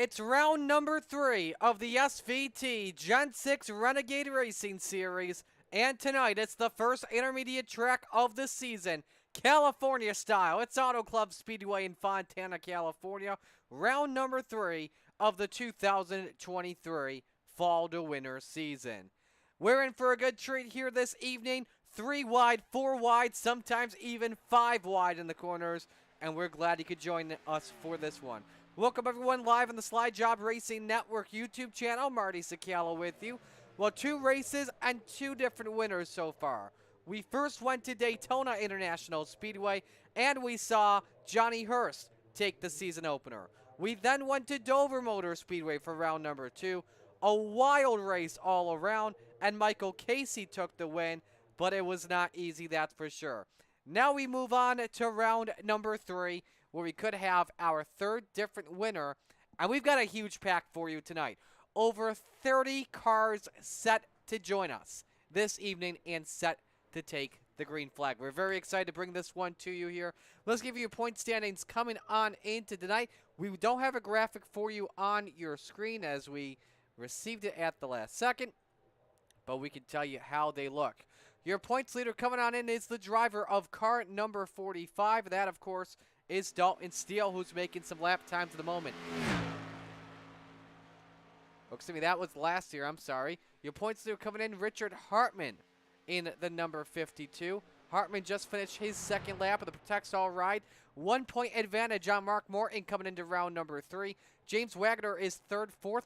It's round number 3 of the SVT Gen 6 Renegade Racing Series, and tonight it's the first intermediate track of the season, California style. It's Auto Club Speedway in Fontana, California, round number 3 of the 2023 Fall to Winter season. We're in for a good treat here this evening, 3 wide, 4 wide, sometimes even 5 wide in the corners, and we're glad you could join us for this one. Welcome everyone live on the Slide Job Racing Network YouTube channel. Marty Sakala with you. Well, 2 races and 2 different winners so far. We first went to Daytona International Speedway and we saw Johnny Hurst take the season opener. We then went to Dover Motor Speedway for round number 2. A wild race all around, and Michael Casey took the win, but it was not easy, that's for sure. Now we move on to round number 3, where we could have our 3rd different winner, and we've got a huge pack for you tonight. Over 30 cars set to join us this evening and set to take the green flag. We're very excited to bring this one to you here. Let's give you point standings coming on into tonight. We don't have a graphic for you on your screen as we received it at the last second, but we can tell you how they look. Your points leader coming on in is the driver of car number 45. That, of course, is Dalton Steele, who's making some lap times at the moment. Oh, excuse me, that was last year. I'm sorry. Your points leader coming in, Richard Hartman in the number 52. Hartman just finished his 2nd lap of the Protects All ride. 1 point advantage on Mark Morton coming into round number 3. James Wagner is 3rd, 4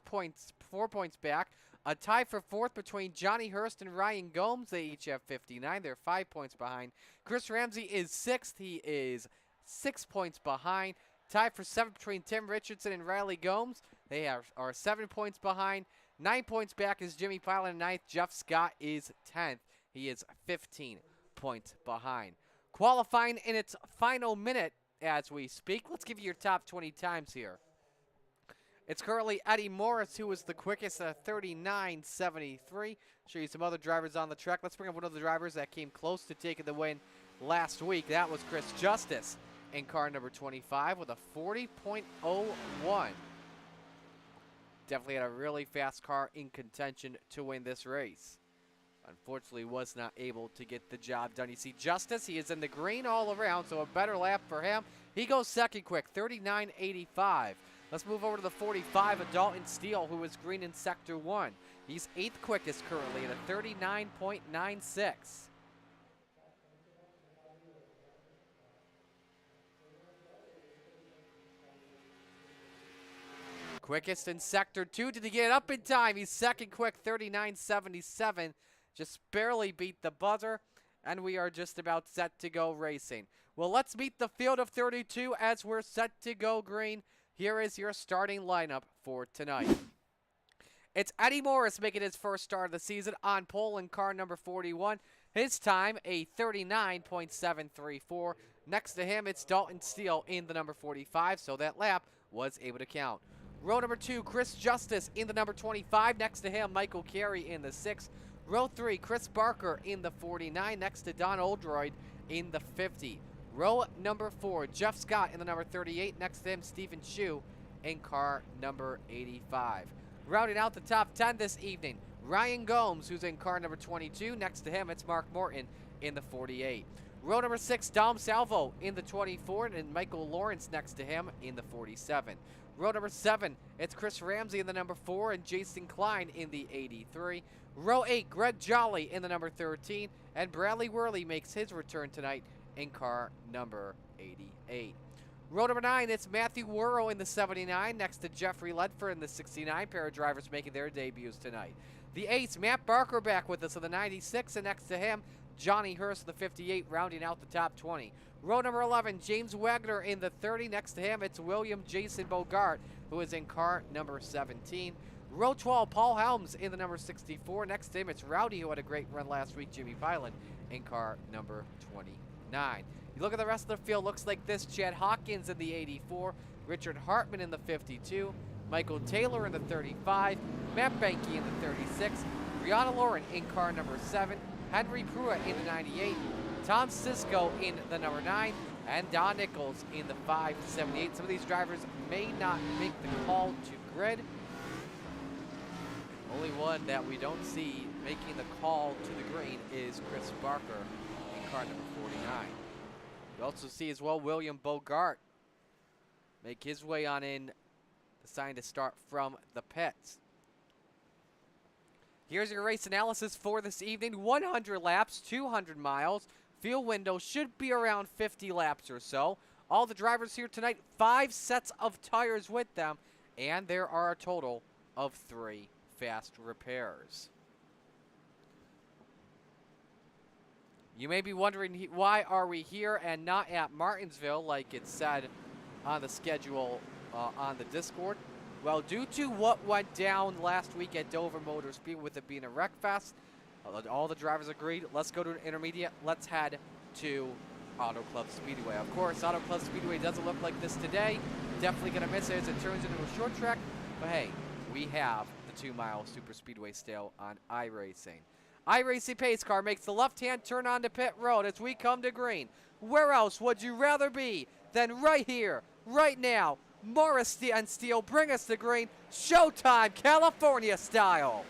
points back. A tie for 4th between Johnny Hurst and Ryan Gomes. They each have 59. They're 5 points behind. Chris Ramsey is 6th. He is 6 points behind. Tie for 7th between Tim Richardson and Riley Gomes. They are 7 points behind. 9 points back is Jimmy Pilot in 9th. Jeff Scott is 10th. He is 15 points behind. Qualifying in its final minute as we speak. Let's give you your top 20 times here. It's currently Eddie Morris who is the quickest at 39.73. Show you some other drivers on the track. Let's bring up one of the drivers that came close to taking the win last week. That was Chris Justice in car number 25 with a 40.01. Definitely had a really fast car in contention to win this race. Unfortunately, was not able to get the job done. You see Justice, he is in the green all around, so a better lap for him. He goes 2nd quick, 39.85. Let's move over to the 45 of Dalton Steele, who is green in Sector 1. He's 8th quickest currently at a 39.96. Quickest in Sector 2. Did he get it up in time? He's 2nd quick, 39.77. Just barely beat the buzzer, and we are just about set to go racing. Well, let's meet the field of 32 as we're set to go green. Here is your starting lineup for tonight. It's Eddie Morris making his first start of the season on pole in car number 41. His time, a 39.734. Next to him, it's Dalton Steele in the number 45, so that lap was able to count. Row number 2, Chris Justice in the number 25. Next to him, Michael Carey in the 6. Row 3, Chris Barker in the 49. Next to Don Oldroyd in the 50. Row number 4, Jeff Scott in the number 38. Next to him, Stephen Shue in car number 85. Rounding out the top 10 this evening, Ryan Gomes, who's in car number 22. Next to him, it's Mark Morton in the 48. Row number 6, Dom Salvo in the 24, and Michael Lawrence next to him in the 47. Row number 7, it's Chris Ramsey in the number 4 and Jason Klein in the 83. Row 8, Greg Jolly in the number 13, and Bradley Worley makes his return tonight in car number 88. Row number 9, it's Matthew Worrow in the 79, next to Jeffrey Ledford in the 69. Pair of drivers making their debuts tonight. The 8's Matt Barker back with us in the 96, and next to him, Johnny Hurst in the 58, rounding out the top 20. Row number 11, James Wagner in the 30. Next to him, it's William Jason Bogart, who is in car number 17. Row 12, Paul Helms in the number 64. Next to him, it's Rowdy, who had a great run last week, Jimmy Pilot, in car number 29. You look at the rest of the field, looks like this. Chad Hawkins in the 84. Richard Hartman in the 52. Michael Taylor in the 35. Matt Banky in the 36. Brianna Lauren in car number 7. Henry Pruitt in the 98, Tom Sisko in the number 9, and Don Nichols in the 578. Some of these drivers may not make the call to grid. Only one that we don't see making the call to the green is Chris Barker in car number 49. You also see as well William Bogart make his way on in, deciding to start from the pits. Here's your race analysis for this evening. 100 laps, 200 miles. Field window should be around 50 laps or so. All the drivers here tonight, 5 sets of tires with them, and there are a total of 3 fast repairs. You may be wondering why are we here and not at Martinsville like it said on the schedule on the Discord. Well, due to what went down last week at Dover Motor Speedway with it being a wreck fest, all the drivers agreed, let's go to an intermediate, let's head to Auto Club Speedway. Of course, Auto Club Speedway doesn't look like this today. Definitely going to miss it as it turns into a short track. But hey, we have the 2-mile super speedway still on iRacing. iRacing Pace Car makes the left-hand turn onto pit road as we come to green. Where else would you rather be than right here, right now? Morris and Steele bring us to green. Showtime, California style.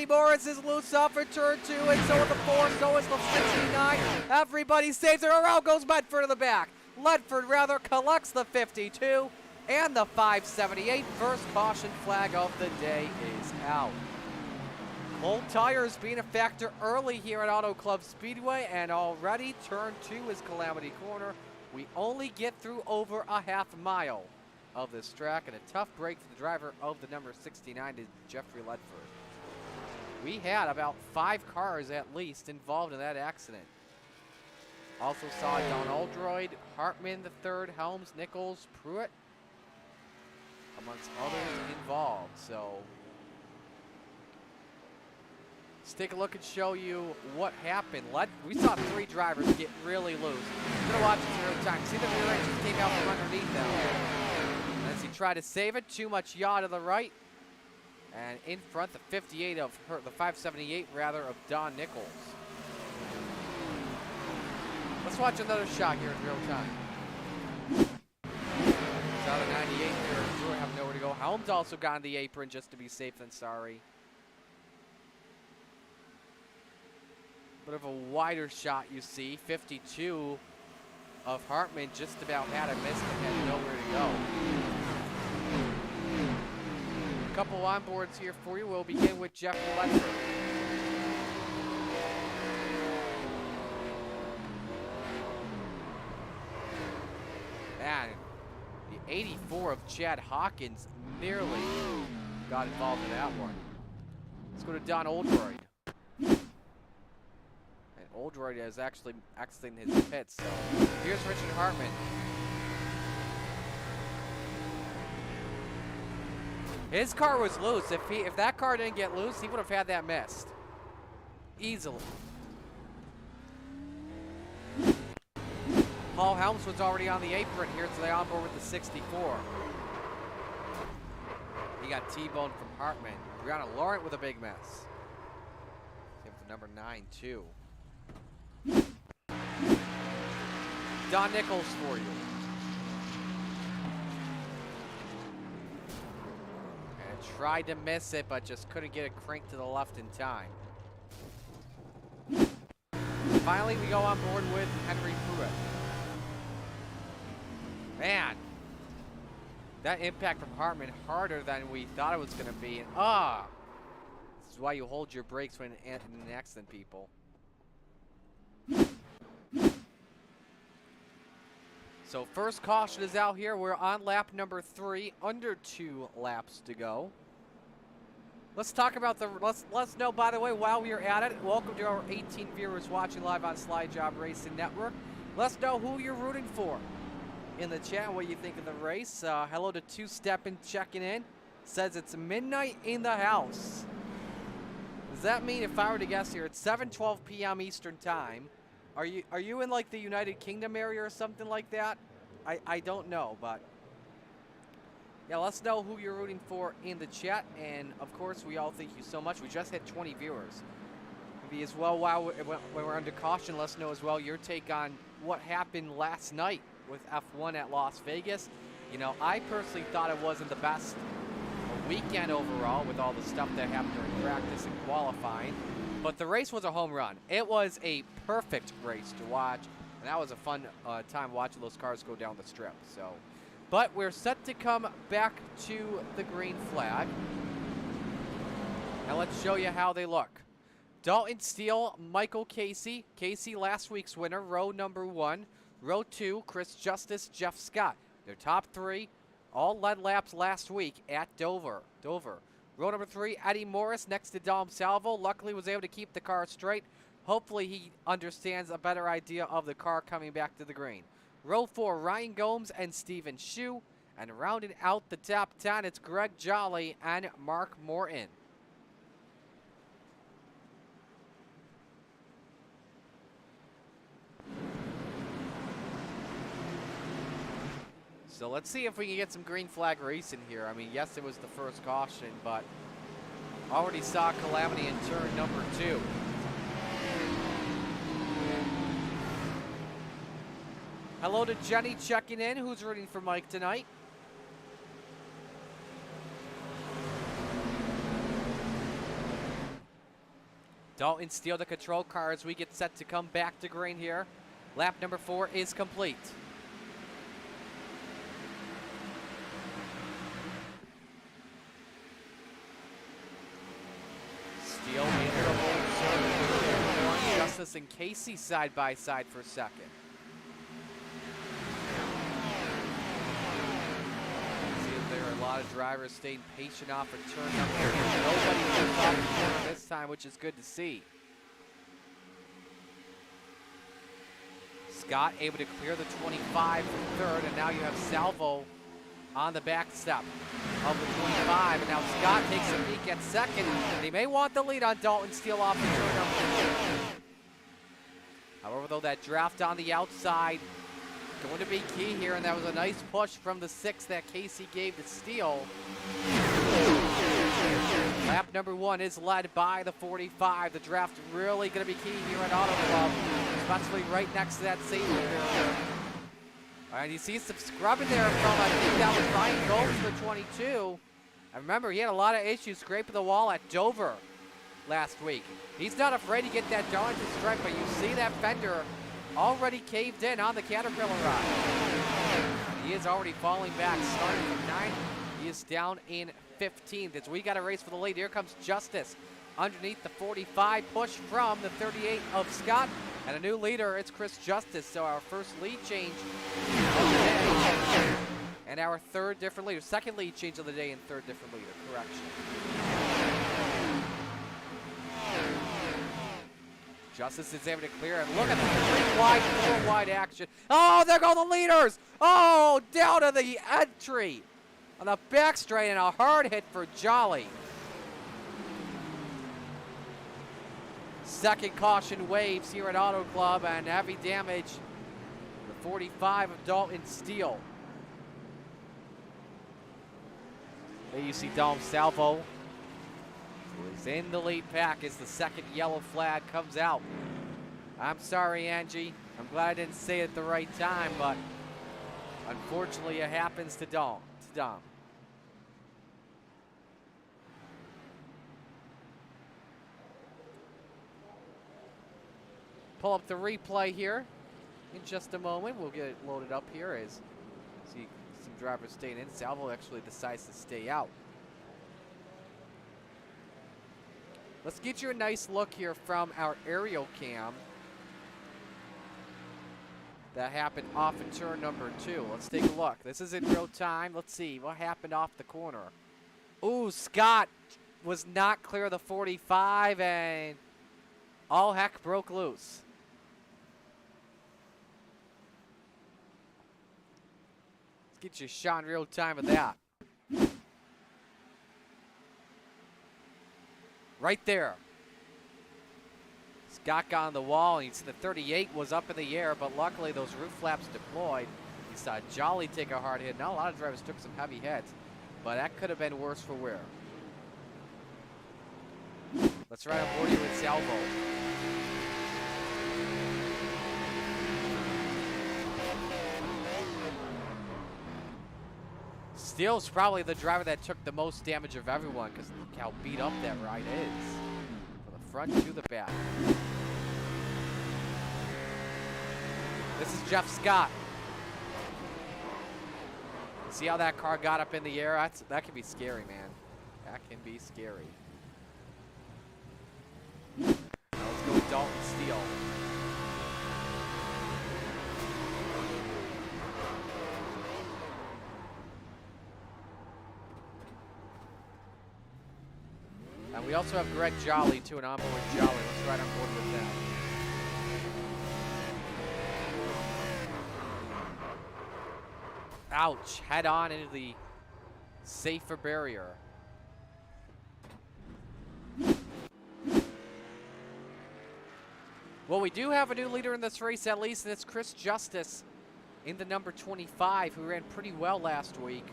Morris is loose off for turn 2, and so is the 4, so is the 69. Everybody saves it. Around goes Ledford to the back. Ledford rather collects the 52 and the 578. First caution flag of the day is out. Cold tires being a factor early here at Auto Club Speedway, and already turn 2 is Calamity Corner. We only get through over a half mile of this track, and a tough break for the driver of the number 69 is Jeffrey Ledford. We had about 5 cars at least involved in that accident. Also saw Don Oldroyd, Hartman the third, Helms, Nichols, Pruitt, amongst others involved. So let's take a look and show you what happened. We saw 3 drivers get really loose. I'm gonna watch it in real time. See the rear end just came out from underneath them. As he tried to save it, too much yaw to the right. And in front, the 58 of her, the 578 rather, of Don Nichols. Let's watch another shot here in real time. Saw the 98 there. Brewer have nowhere to go. Helms also got on the apron just to be safe than sorry. Bit of a wider shot, you see. 52 of Hartman just about had a miss and had nowhere to go. A couple onboards here for you. We'll begin with Jeff Ledford. Man, the 84 of Chad Hawkins nearly got involved in that one. Let's go to Don Oldroyd. And Oldroyd is actually exiting his pits. So here's Richard Hartman. His car was loose. If that car didn't get loose, he would have had that missed. Easily. Paul Helms was already on the apron here, so they on board with the 64. He got T-boned from Hartman. Brianna Laurent with a big mess. Same with the number 9, too. Don Nichols for you. Tried to miss it, but just couldn't get it cranked to the left in time. Finally, we go on board with Henry Pruitt. Man, that impact from Hartman harder than we thought it was going to be. And this is why you hold your brakes when in an accident, people. So first caution is out here. We're on lap number 3, under 2 laps to go. Let's talk about let's know, by the way, while we are at it, welcome to our 18 viewers watching live on Slide Job Racing Network. Let's know who you're rooting for in the chat, what you think of the race. Hello to Two Steppin' checking in. Says it's midnight in the house. Does that mean, if I were to guess here, it's 7:12 p.m. Eastern time? Are you in like the United Kingdom area or something like that? I don't know, but yeah, let us know who you're rooting for in the chat. And of course, we all thank you so much. We just hit 20 viewers. Maybe as well, while when we're under caution, let us know as well your take on what happened last night with F1 at Las Vegas. You know, I personally thought it wasn't the best weekend overall with all the stuff that happened during practice and qualifying. But the race was a home run. It was a perfect race to watch. And that was a fun time watching those cars go down the strip. So, but we're set to come back to the green flag. And let's show you how they look. Dalton Steele, Michael Casey. Casey, last week's winner, row number 1. Row 2, Chris Justice, Jeff Scott. Their top 3 all led laps last week at Dover. Row number 3, Eddie Morris next to Dom Salvo. Luckily was able to keep the car straight. Hopefully he understands a better idea of the car coming back to the green. Row 4, Ryan Gomes and Steven Shue. And rounding out the top 10, it's Greg Jolly and Mark Morton. So let's see if we can get some green flag racing here. I mean, yes, it was the first caution, but already saw calamity in turn number 2. Hello to Jenny checking in. Who's rooting for Mike tonight? Dalton Steele, the control car, as we get set to come back to green here. Lap number 4 is complete. Steele able to hold serve. Justice and Casey side by side for a second. There are a lot of drivers staying patient off of turn number 3. Nobody took off the corner this time, which is good to see. Scott able to clear the 25 for 3rd, and now you have Salvo on the back step of the 25, and now Scott takes a peek at 2nd, and he may want the lead on Dalton Steele off the turn number 2. However, though, that draft on the outside going to be key here, and that was a nice push from the 6 that Casey gave to Steele. Lap number 1 is led by the 45. The draft really going to be key here at Auto Club, especially right next to that safety barrier. And you see some scrubbing there from, I think that was Ryan Gomes for 22. And remember, he had a lot of issues scraping the wall at Dover last week. He's not afraid to get that Darlington stripe, but you see that fender already caved in on the Caterpillar ride. He is already falling back, starting from 9th. He is down in 15th. As we got a race for the lead, here comes Justice underneath the 45, push from the 38 of Scott. And a new leader, it's Chris Justice. So our first lead change of the day. And our 3rd different leader. 2nd lead change of the day and 3rd different leader. Correction. Justice is able to clear, and look at the 3 wide, 4 wide action. Oh, there go the leaders! Oh, down to the entry on the back straight, and a hard hit for Jolly. 2nd caution waves here at Auto Club, and heavy damage. The 45 of Dalton Steele. There you see Dom Salvo, who is in the lead pack as the 2nd yellow flag comes out. I'm sorry, Angie. I'm glad I didn't say it at the right time, but unfortunately it happens to Dom. Pull up the replay here in just a moment. We'll get it loaded up here as see some drivers staying in. Salvo actually decides to stay out. Let's get you a nice look here from our aerial cam that happened off in turn number 2. Let's take a look. This is in real time. Let's see what happened off the corner. Ooh, Scott was not clear of the 45, and all heck broke loose. Let's get you a shot in real time of that. Right there. Scott got on the wall, and you see the 38 was up in the air, but luckily those roof flaps deployed. You saw Jolly take a hard hit. Now a lot of drivers took some heavy hits, but that could have been worse for wear. Let's ride on board you with Salvo. Steele's probably the driver that took the most damage of everyone because look how beat up that ride is. From the front to the back. This is Jeff Scott. See how that car got up in the air? That can be scary, man. That can be scary. Now let's go with Dalton Steele. And we also have Greg Jolly, too, and onboard Jolly. Let's ride on board with that. Ouch, head on into the safer barrier. Well, we do have a new leader in this race at least, and it's Chris Justice in the number 25, who ran pretty well last week.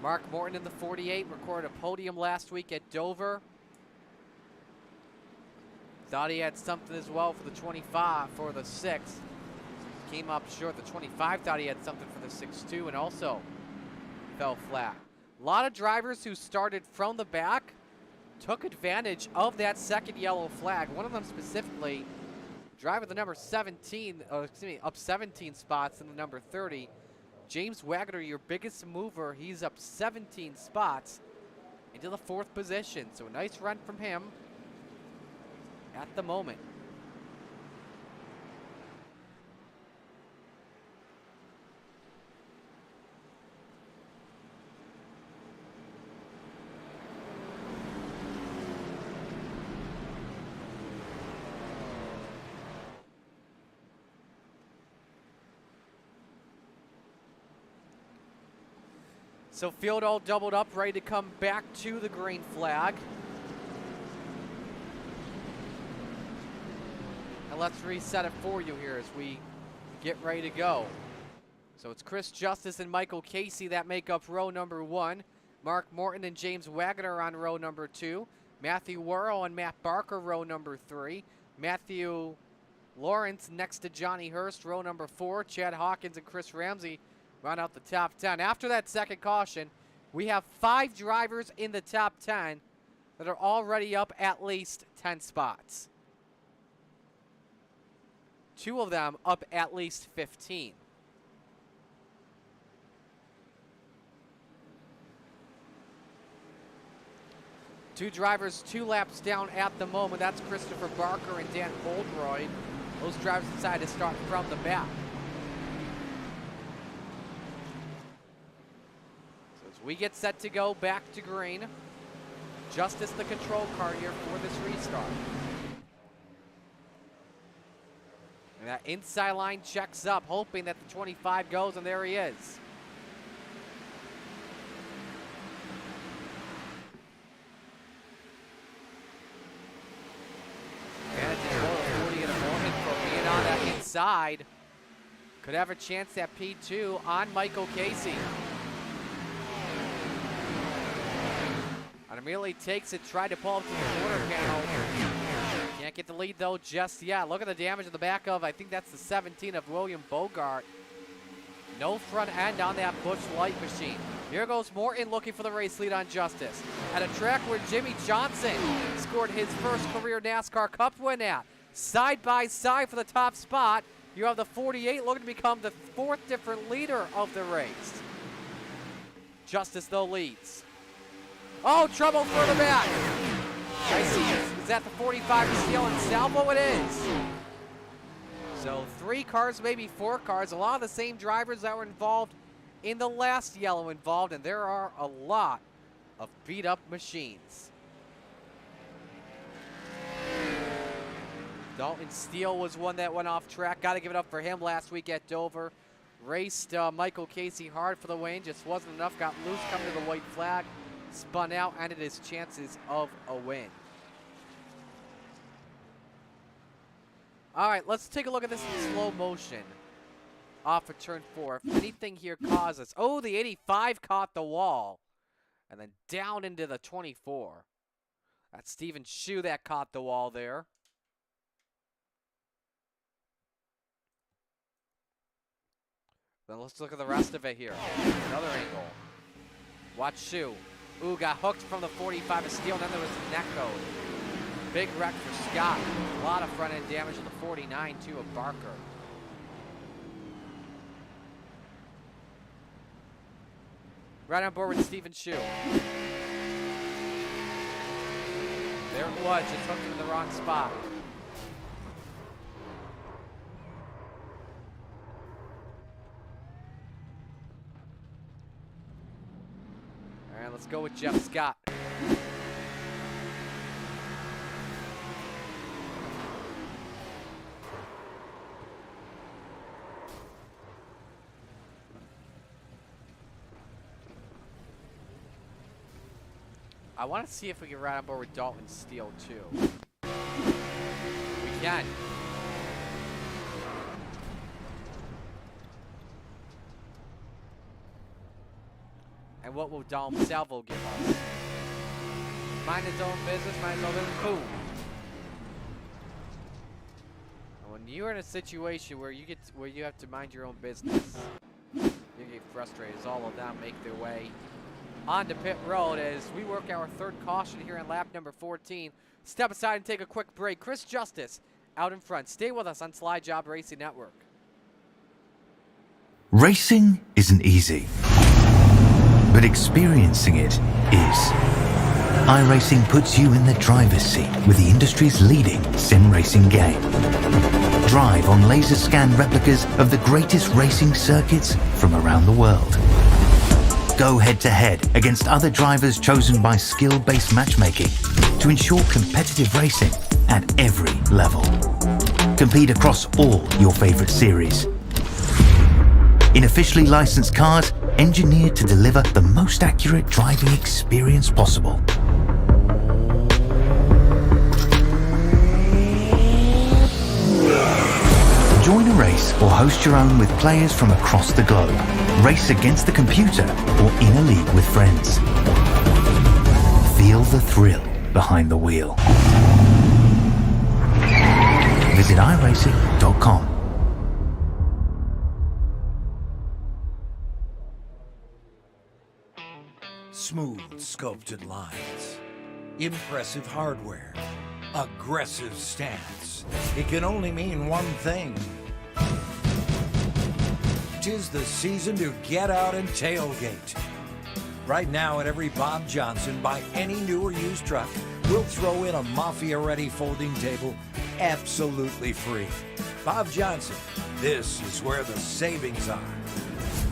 Mark Morton in the 48 recorded a podium last week at Dover. Thought he had something as well for the 25, for the 6. Came up short. The 25 thought he had something for the 6-2 and also fell flat. A lot of drivers who started from the back took advantage of that second yellow flag. One of them specifically, driver the number 17, up 17 spots in the number 30. James Wagner, your biggest mover, he's up 17 spots into the 4th position. So a nice run from him at the moment. So field all doubled up, ready to come back to the green flag. And let's reset it for you here as we get ready to go. So it's Chris Justice and Michael Casey that make up row number 1. Mark Morton and James Wagner on row number 2. Matthew Worrell and Matt Barker, row number 3. Matthew Lawrence next to Johnny Hurst, row number 4. Chad Hawkins and Chris Ramsey round out the top 10. After that second caution, we have 5 drivers in the top 10 that are already up at least 10 spots. 2 of them up at least 15. Two drivers 2 laps down at the moment. That's Christopher Barker and Dan Oldroyd. Those drivers decided to start from the back. We get set to go back to green. Justice the control car here for this restart. And that inside line checks up, hoping that the 25 goes, and there he is. Advantage of 40 at a moment for being on that inside. Could have a chance at P2 on Michael Casey. And immediately takes it, tried to pull up to the quarter panel. Can't get the lead though just yet. Look at the damage in the back of, I think that's the 17 of William Bogart. No front end on that Busch Light machine. Here goes Morton looking for the race lead on Justice. At a track where Jimmy Johnson scored his first career NASCAR Cup win at. Side by side for the top spot. You have the 48 looking to become the 4th different leader of the race. Justice though leads. Oh, trouble further back. I see. Is that the 45 to Steele and Salvo? It is. So 3 cars, maybe 4 cars. A lot of the same drivers that were involved in the last yellow involved, and there are a lot of beat up machines. Dalton Steele was one that went off track. Got to give it up for him last week at Dover. Raced Michael Casey hard for the win. Just wasn't enough. Got loose coming to the white flag. Spun out, ended his chances of a win. All right, let's take a look at this in slow motion. off of turn 4. If anything here causes, oh, the 85 caught the wall. And then down into the 24. That's Steven Shu that caught the wall there. Then let's look at the rest of it here. Another angle. Watch Shu. Ooh, got hooked from the 45 of steel, and then there was the neck code. Big wreck for Scott. A lot of front end damage on the 49 too of Barker. Right on board with Steven Shu. There it was, just hooked him in the wrong spot. All right, let's go with Jeff Scott. I want to see if we can ride on board with Dalton Steele too. We can. And what will Dom Salvo give us? Mind his own business, mind his own business. Boom. And when you're in a situation where you have to mind your own business, you get frustrated as all of them make their way onto pit road as we work our third caution here in lap number 14. Step aside and take a quick break. Chris Justice out in front. Stay with us on Slide Job Racing Network. Racing isn't easy, but experiencing it is. iRacing puts you in the driver's seat with the industry's leading sim racing game. Drive on laser scan replicas of the greatest racing circuits from around the world. Go head-to-head against other drivers chosen by skill-based matchmaking to ensure competitive racing at every level. Compete across all your favorite series. In officially licensed cars, engineered to deliver the most accurate driving experience possible. Join a race or host your own with players from across the globe. Race against the computer or in a league with friends. Feel the thrill behind the wheel. Visit iRacing.com. Smooth sculpted lines, impressive hardware, aggressive stance. It can only mean one thing. 'Tis the season to get out and tailgate. Right now at every Bob Johnson, buy any new or used truck, we'll throw in a Mafia-ready folding table absolutely free. Bob Johnson, this is where the savings are.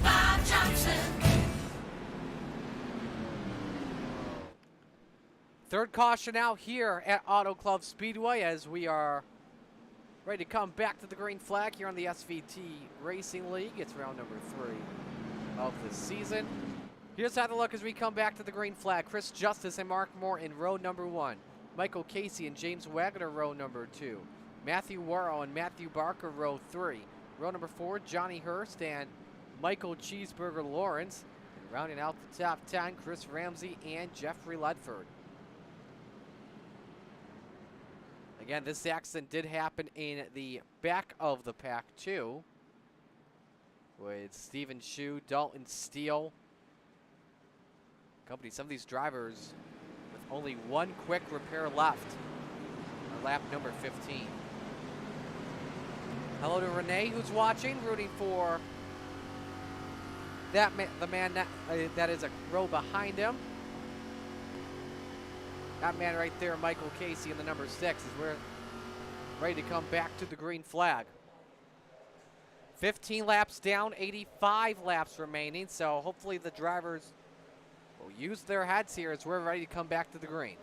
Bob Johnson. Third caution out here at Auto Club Speedway as we are ready to come back to the green flag here on the SVT Racing League. It's round number 3 of the season. Here's how to look as we come back to the green flag. Chris Justice and Mark Moore in row number 1. Michael Casey and James Wagner row number 2. Matthew Worrell and Matthew Barker row 3. Row number 4, Johnny Hurst and Michael Cheeseburger Lawrence. And rounding out the top 10, Chris Ramsey and Jeffrey Ledford. Again, this accident did happen in the back of the pack too, with Steven Shu, Dalton Steele. Some of these drivers with only one quick repair left on lap number 15. Hello to Renee, who's watching, rooting for the man that is a row behind him. That man right there, Michael Casey in the number 6, is we're ready to come back to the green flag. 15 laps down, 85 laps remaining, so hopefully the drivers will use their heads here as we're ready to come back to the green.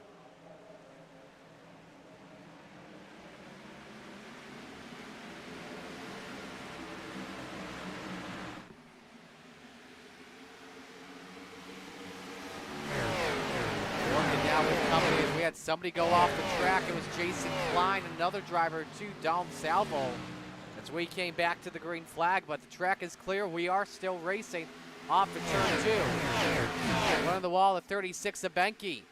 We had somebody go off the track. It was Jason Klein, another driver to Dom Salvo. That's As we came back to the green flag, but the track is clear. We are still racing off of turn 2. Running the wall at 36 of Benke.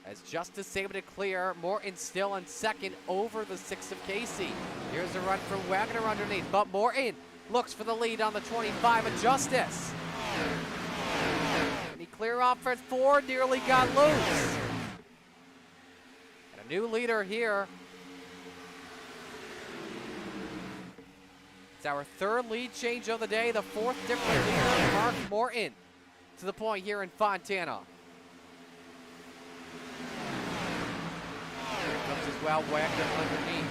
As Justice able to clear, Morton still in second over the 6 of Casey. Here's a run from Wagner underneath, but Morton looks for the lead on the 25 of Justice. And he clear off at 4, nearly got loose. And a new leader here. It's our 3rd lead change of the day, the 4th different leader, Mark Morton, to the point here in Fontana. As well, Wagner underneath.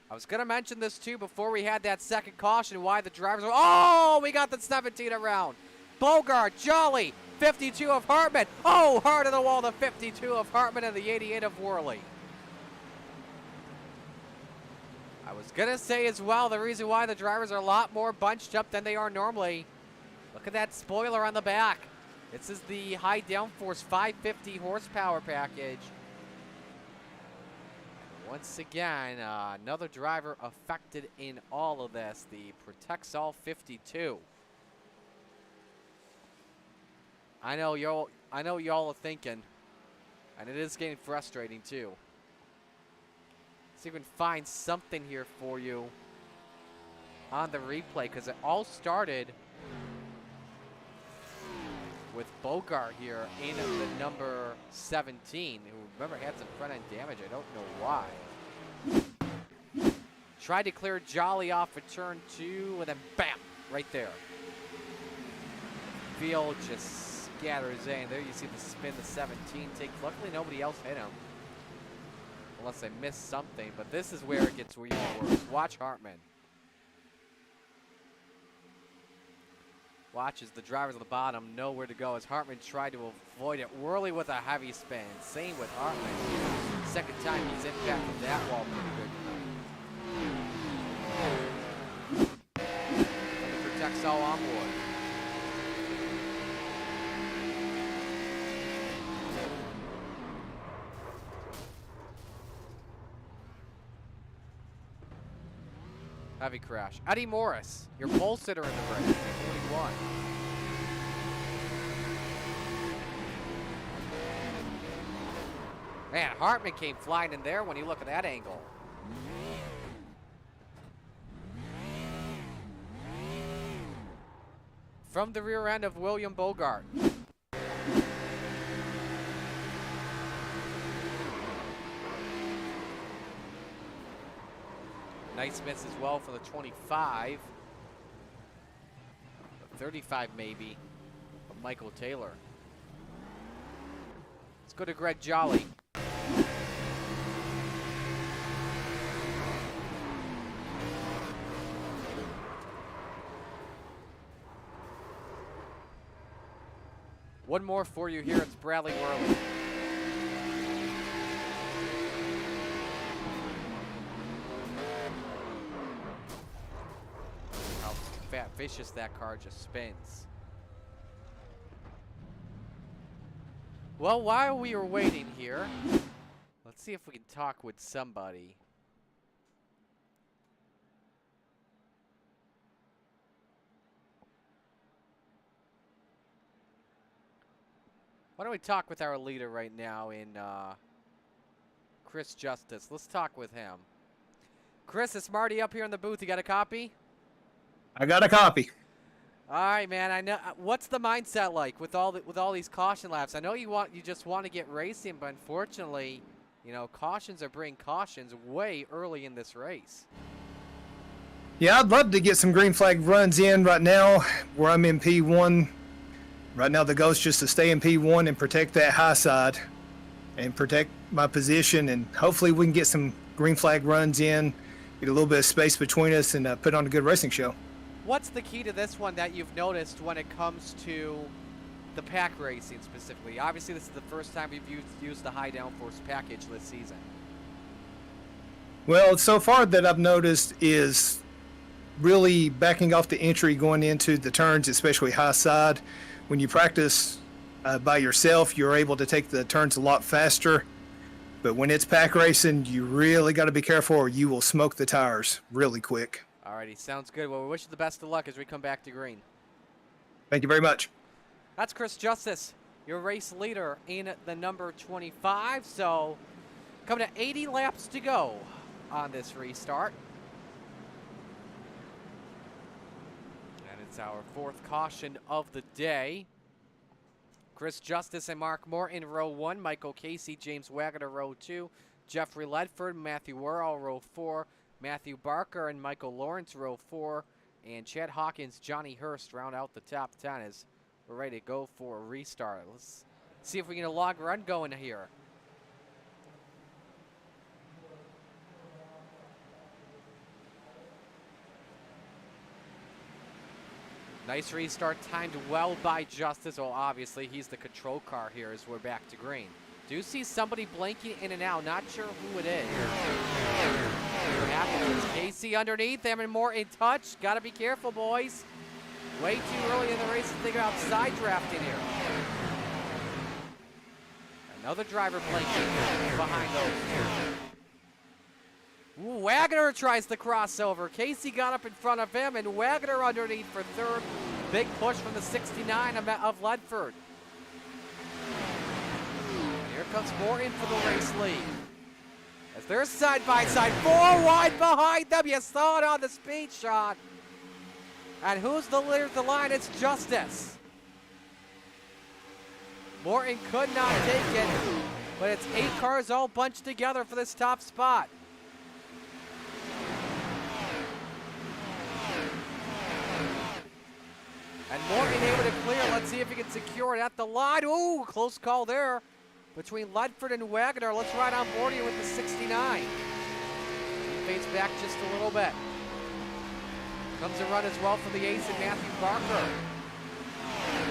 I was going to mention this too before we had that second caution, why the drivers were, oh, we got the 17 around. Bogart, Jolly, 52 of Hartman. Oh, hard of the wall, the 52 of Hartman and the 88 of Worley. I was going to say as well, the reason why the drivers are a lot more bunched up than they are normally. Look at that spoiler on the back. This is the high downforce 550 horsepower package. Once again, another driver affected in all of this, the Protects All 52. I know y'all are thinking, and it is getting frustrating too. See if we can find something here for you on the replay, because it all started with Bogart here in the number 17, who remember had some front end damage. I don't know why. Tried to clear Jolly off at turn 2, and then bam, right there. Field just scatters in. There you see the spin, the 17 take. Luckily nobody else hit him, unless I missed something. But this is where it gets even worse. Watch Hartman. Watch as the drivers on the bottom know where to go as Hartman tried to avoid it. Worley with a heavy spin. Same with Hartman. Second time he's impacted that wall pretty good tonight. And protects all on board. Heavy crash. Eddie Morris, your pole sitter in the race, 41. Man, Hartman came flying in there when you look at that angle. From the rear end of William Bogart. Nice miss as well for the 25. The 35 maybe of Michael Taylor. Let's go to Greg Jolly. One more for you here. It's Bradley Worley. Fat vicious that car just spins. Well, while we were waiting here, let's see if we can talk with somebody. Why don't we talk with our leader right now in Chris Justice. Let's talk with him. Chris, it's Marty up here in the booth. You got a copy? I got a copy. All right, man. I know. What's the mindset like with all these caution laps? I know you just want to get racing, but unfortunately, you know, cautions are bringing cautions way early in this race. Yeah, I'd love to get some green flag runs in right now where I'm in P1. Right now the goal is just to stay in P1 and protect that high side and protect my position, and hopefully we can get some green flag runs in, get a little bit of space between us, and put on a good racing show. What's the key to this one that you've noticed when it comes to the pack racing specifically? Obviously, this is the first time we've used the high downforce package this season. Well, so far that I've noticed is really backing off the entry going into the turns, especially high side. When you practice by yourself, you're able to take the turns a lot faster. But when it's pack racing, you really got to be careful or you will smoke the tires really quick. Alrighty, sounds good. Well, we wish you the best of luck as we come back to green. Thank you very much. That's Chris Justice, your race leader in the number 25. So coming to 80 laps to go on this restart. And it's our fourth caution of the day. Chris Justice and Mark Moore in row 1, Michael Casey, James Wagner row 2, Jeffrey Ledford, Matthew Worrell row 4, Matthew Barker and Michael Lawrence row 4, and Chad Hawkins, Johnny Hurst round out the top 10 as we're ready to go for a restart. Let's see if we can get a log run going here. Nice restart, timed well by Justice. Well, obviously, he's the control car here as we're back to green. Do see somebody blinking in and out. Not sure who it is. Happens. Casey underneath him and more in touch. Got to be careful, boys. Way too early in the race to think about side drafting here. Another driver blinking behind those. Ooh, Wagner tries the crossover. Casey got up in front of him, and Wagner underneath for third. Big push from the 69 of Ledford. And here comes Morton for the race lead. As they're side by side, 4 wide behind them. You saw it on the speed shot. And who's the leader of the line? It's Justice. Morton could not take it, but it's 8 cars all bunched together for this top spot. And Morgan able to clear. Let's see if he can secure it at the line. Ooh, close call there between Ledford and Wagner. Let's ride on board here with the 69. He fades back just a little bit. Comes a run as well for the ace and Matthew Barker.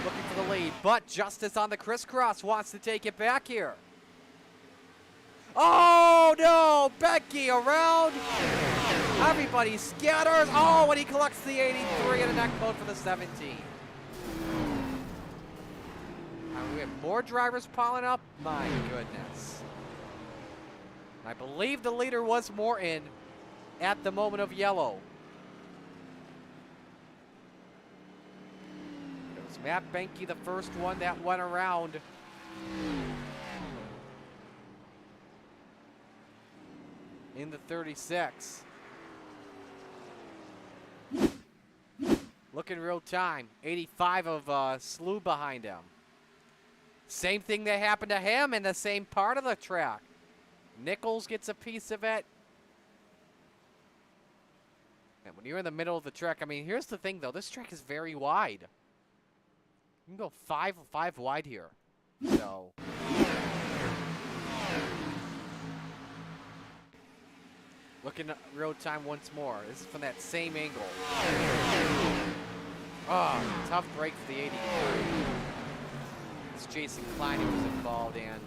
Looking for the lead, but Justice on the crisscross wants to take it back here. Oh no, Becky around. Everybody scatters. Oh, and he collects the 83 and a neck code for the 17. And we have more drivers piling up. My goodness. I believe the leader was Morton at the moment of yellow. It was Matt Benke, the first one that went around. In the 36. Look in real time. 85 of Slew behind him. Same thing that happened to him in the same part of the track. Nichols gets a piece of it. And when you're in the middle of the track, I mean, here's the thing though. This track is very wide. You can go five wide here. So. Looking at real time once more. This is from that same angle. Oh, tough break for the 83. It's Jason Klein who was involved and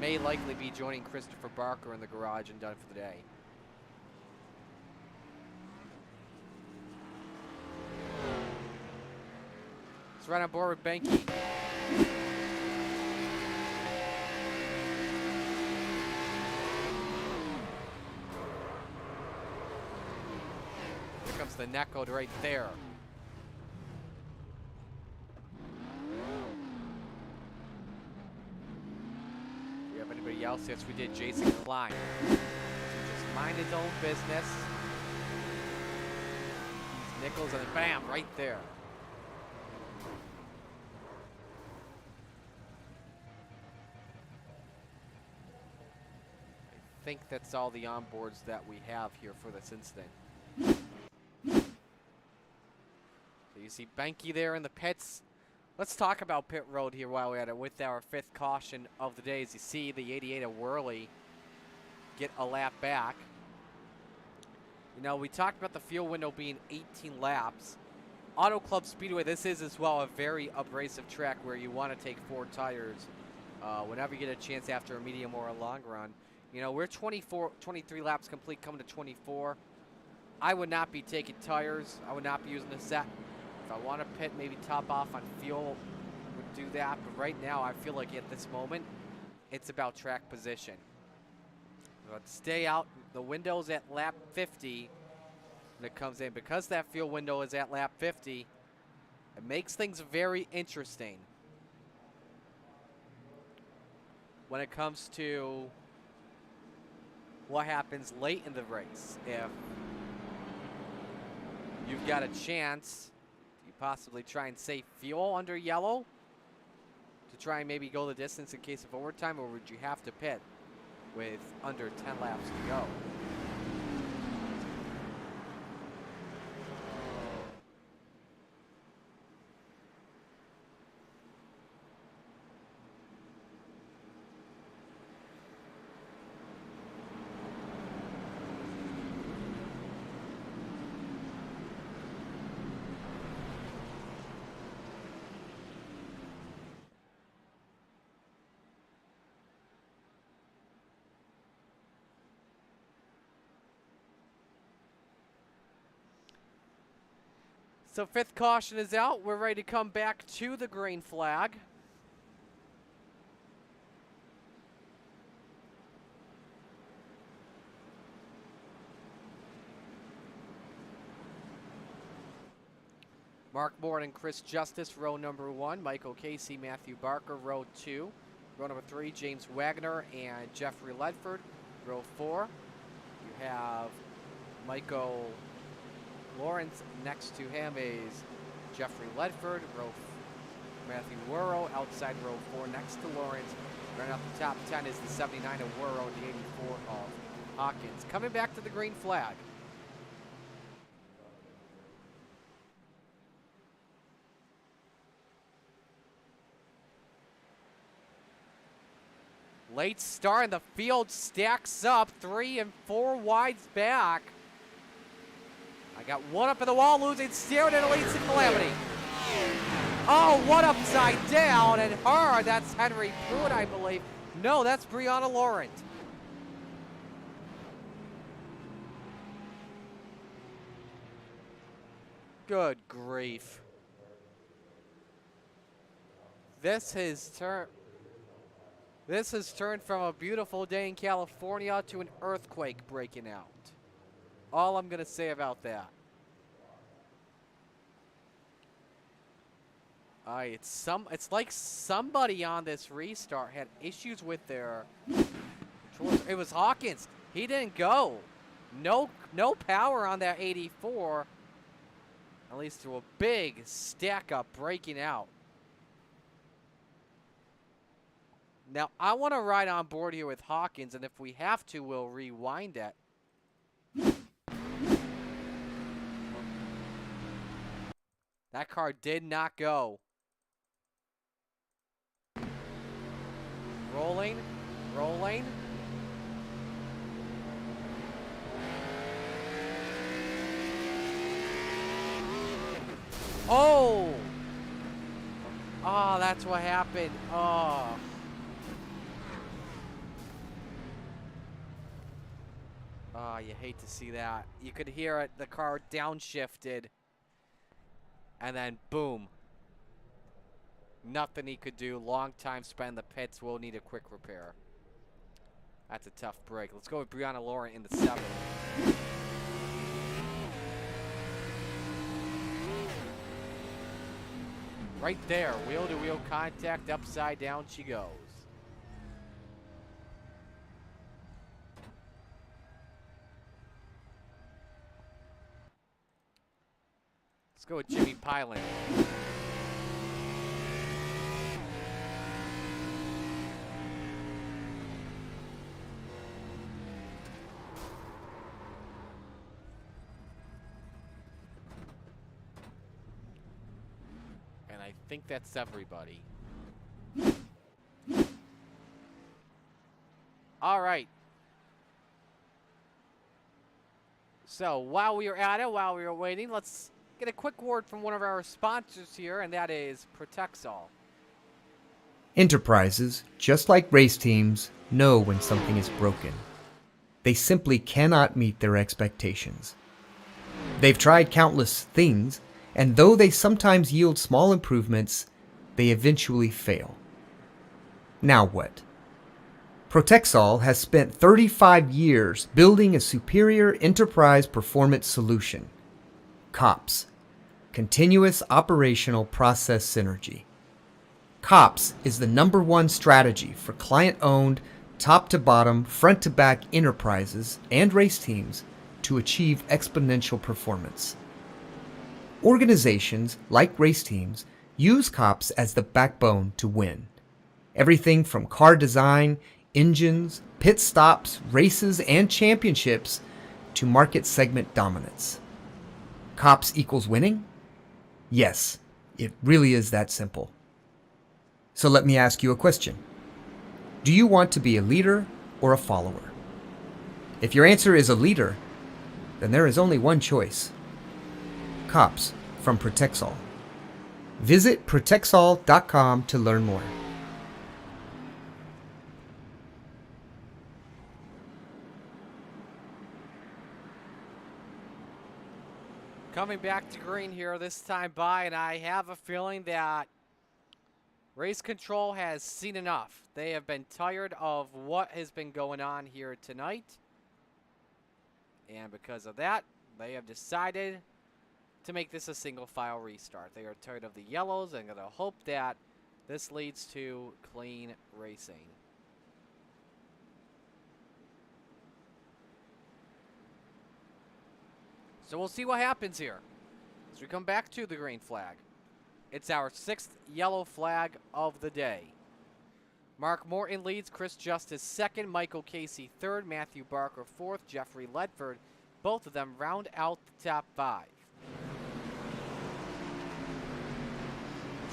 may likely be joining Christopher Barker in the garage and done for the day. Let's run on board with Benke. Comes the neck code right there. Do we have anybody else? Yes, we did. Jason Klein. So just mind his own business. Nichols and then bam, right there. I think that's all the onboards that we have here for this incident. So you see Benke there in the pits. Let's talk about pit road here while we're at it with our 5th caution of the day. As you see the 88 of Worley get a lap back. You know, we talked about the fuel window being 18 laps. Auto Club Speedway, this is as well a very abrasive track where you want to take 4 tires whenever you get a chance after a medium or a long run. You know, we're 23 laps complete coming to 24. I would not be taking tires. I would not be using a set. If I want to pit, maybe top off on fuel, would do that. But right now, I feel like at this moment, it's about track position. But stay out the windows at lap 50 when it comes in. Because that fuel window is at lap 50, it makes things very interesting when it comes to what happens late in the race. If you've got a chance, you possibly try and save fuel under yellow to try and maybe go the distance in case of overtime, or would you have to pit with under 10 laps to go? So fifth caution is out. We're ready to come back to the green flag. Mark Moore and Chris Justice, row number 1. Michael Casey, Matthew Barker, row 2. Row number 3, James Wagner and Jeffrey Ledford, row 4. You have Michael Lawrence. Next to him is Jeffrey Ledford, Matthew Worrow outside row 4 next to Lawrence. Right off the top 10 is the 79 of Worrow, the 84 of Hawkins. Coming back to the green flag. Late start and the field stacks up 3 and 4 wides back. I got one up in the wall, losing steering, and it leads to calamity. Oh, one upside down and hard. That's Henry Pruitt, I believe. No, that's Brianna Laurent. Good grief. This has turned from a beautiful day in California to an earthquake breaking out. All I'm gonna say about that. It's like somebody on this restart had issues with their controllers. It was Hawkins. He didn't go. No power on that 84. At least to a big stack up breaking out. Now I want to ride on board here with Hawkins, and if we have to, we'll rewind it. That car did not go. Rolling, rolling. Oh! Oh, that's what happened. Oh. Oh, you hate to see that. You could hear it, the car downshifted. And then, boom. Nothing he could do. Long time spent in the pits. Will need a quick repair. That's a tough break. Let's go with Brianna Laurent in the 7th. Right there. Wheel-to-wheel contact. Upside down she goes. Let's go with Jimmy Pilot. And I think that's everybody. All right. So while we were at it, while we were waiting, let's get a quick word from one of our sponsors here, and that is Protexol. Enterprises, just like race teams, know when something is broken. They simply cannot meet their expectations. They've tried countless things, and though they sometimes yield small improvements, they eventually fail. Now what? Protexol has spent 35 years building a superior enterprise performance solution. COPS, Continuous Operational Process Synergy. COPS is the #1 strategy for client-owned, top-to-bottom, front-to-back enterprises and race teams to achieve exponential performance. Organizations, like race teams, use COPS as the backbone to win. Everything from car design, engines, pit stops, races, and championships to market segment dominance. COPS equals winning? Yes, it really is that simple. So let me ask you a question. Do you want to be a leader or a follower? If your answer is a leader, then there is only one choice. COPS from Protexol. Visit protexol.com to learn more. Coming back to green here this time by, and I have a feeling that Race Control has seen enough. They have been tired of what has been going on here tonight. And because of that, they have decided to make this a single file restart. They are tired of the yellows and going to hope that this leads to clean racing. So we'll see what happens here as we come back to the green flag. It's our 6th yellow flag of the day. Mark Morton leads, Chris Justice 2nd, Michael Casey 3rd, Matthew Barker 4th, Jeffrey Ledford. Both of them round out the top 5.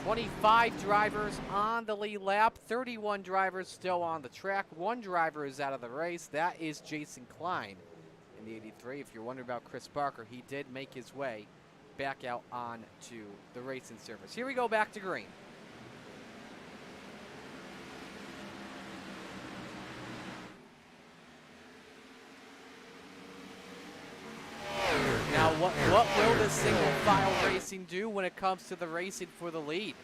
25 drivers on the lead lap, 31 drivers still on the track. 1 driver is out of the race. That is Jason Klein in the 83. If you're wondering about Chris Barker, he did make his way back out onto the racing surface. Here we go back to green. Now, what will this single file racing do when it comes to the racing for the lead?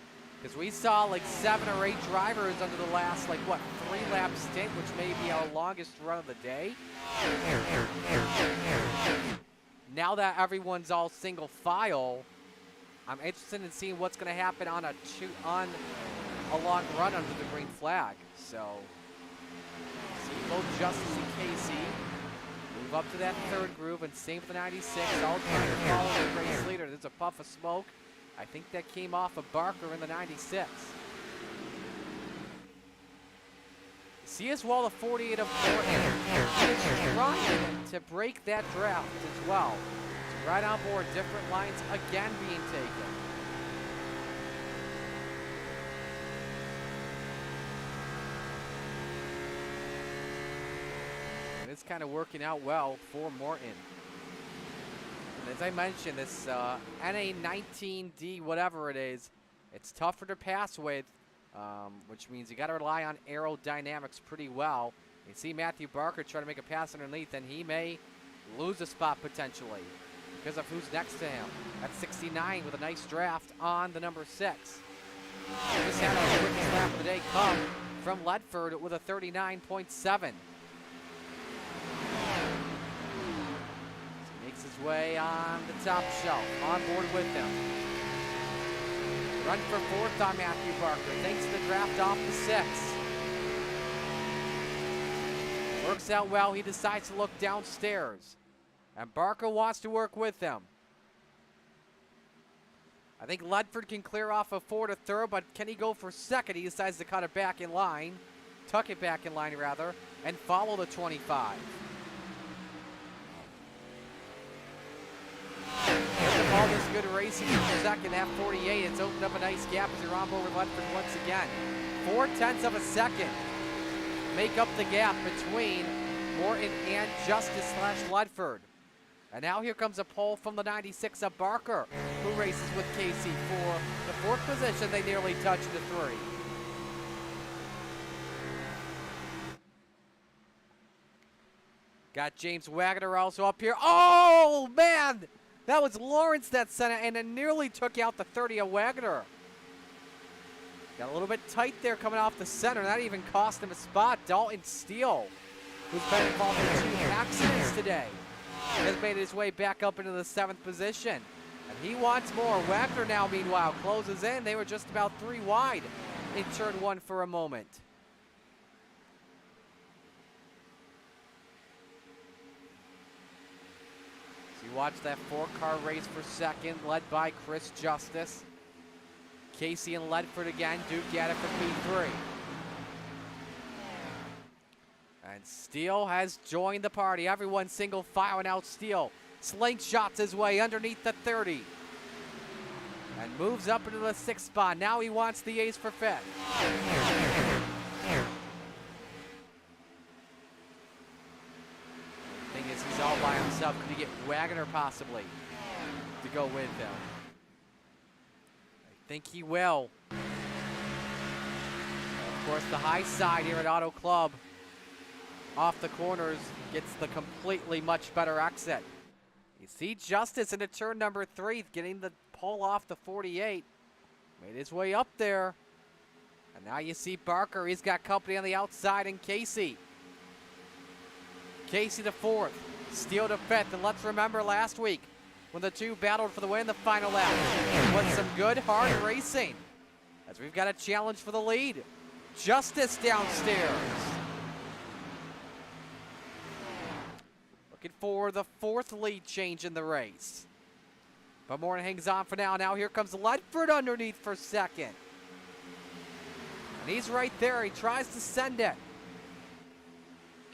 Because we saw like 7 or 8 drivers under the last, 3-lap stint, which may be our longest run of the day. Now that everyone's all single file, I'm interested in seeing what's going to happen on a long run under the green flag. So, see both Justice and Casey move up to that 3rd groove, and same for the 96. All trying to follow the race leader. There's a puff of smoke. I think that came off of Barker in the 96. See as well the 48 of Morton. He is trying to break that draft as well. So right on board, different lines again being taken. And it's kind of working out well for Morton. And as I mentioned, this NA19D, whatever it is, it's tougher to pass with. Which means you got to rely on aerodynamics pretty well. You see Matthew Barker try to make a pass underneath, and he may lose a spot potentially because of who's next to him. That's 69 with a nice draft on the number 6. This had our quickest lap of the day come from Ledford with a 39.7. Makes his way on the top shelf, on board with him. Run for 4th on Matthew Barker. Thanks to the draft off the 6. Works out well. He decides to look downstairs. And Barker wants to work with them. I think Ledford can clear off a 4 to 3rd, but can he go for 2nd? He decides to cut it back in line. Tuck it back in line, rather, and follow the 25. All this good racing in the 2nd, that 48. It's opened up a nice gap as you're on board with Ledford once again. 0.4 of a second make up the gap between Morton and Justice / Ledford. And now here comes a pole from the 96 of Barker, who races with Casey for the 4th position. They nearly touched the 3. Got James Wagner also up here. Oh, man! That was Lawrence that sent it, and it nearly took out the 30 of Wagner. Got a little bit tight there coming off the center. That even cost him a spot. Dalton Steele, who's been involved in 2 accidents today, has made his way back up into the 7th position. And he wants more. Wagner now, meanwhile, closes in. They were just about 3 wide in turn 1 for a moment. So you watch that 4-car race for second, led by Chris Justice. Casey and Ledford again, Duke at it for P3. And Steele has joined the party. Everyone single file, and out Steele slingshots his way underneath the 30. And moves up into the 6th spot. Now he wants the ace for 5th. Thing is, he's all by himself. Could he get Wagner possibly to go with him? I think he will. Of course, the high side here at Auto Club, off the corners, gets the completely much better exit. You see Justice into turn number 3, getting the pull off the 48. Made his way up there. And now you see Barker. He's got company on the outside, and Casey. Casey to 4th, Steele to 5th. And let's remember last week when the two battled for the win in the final lap. With some good, hard racing. As we've got a challenge for the lead. Justice downstairs. Looking for the 4th lead change in the race. But Morton hangs on for now. Now here comes Ledford underneath for 2nd. And he's right there. He tries to send it.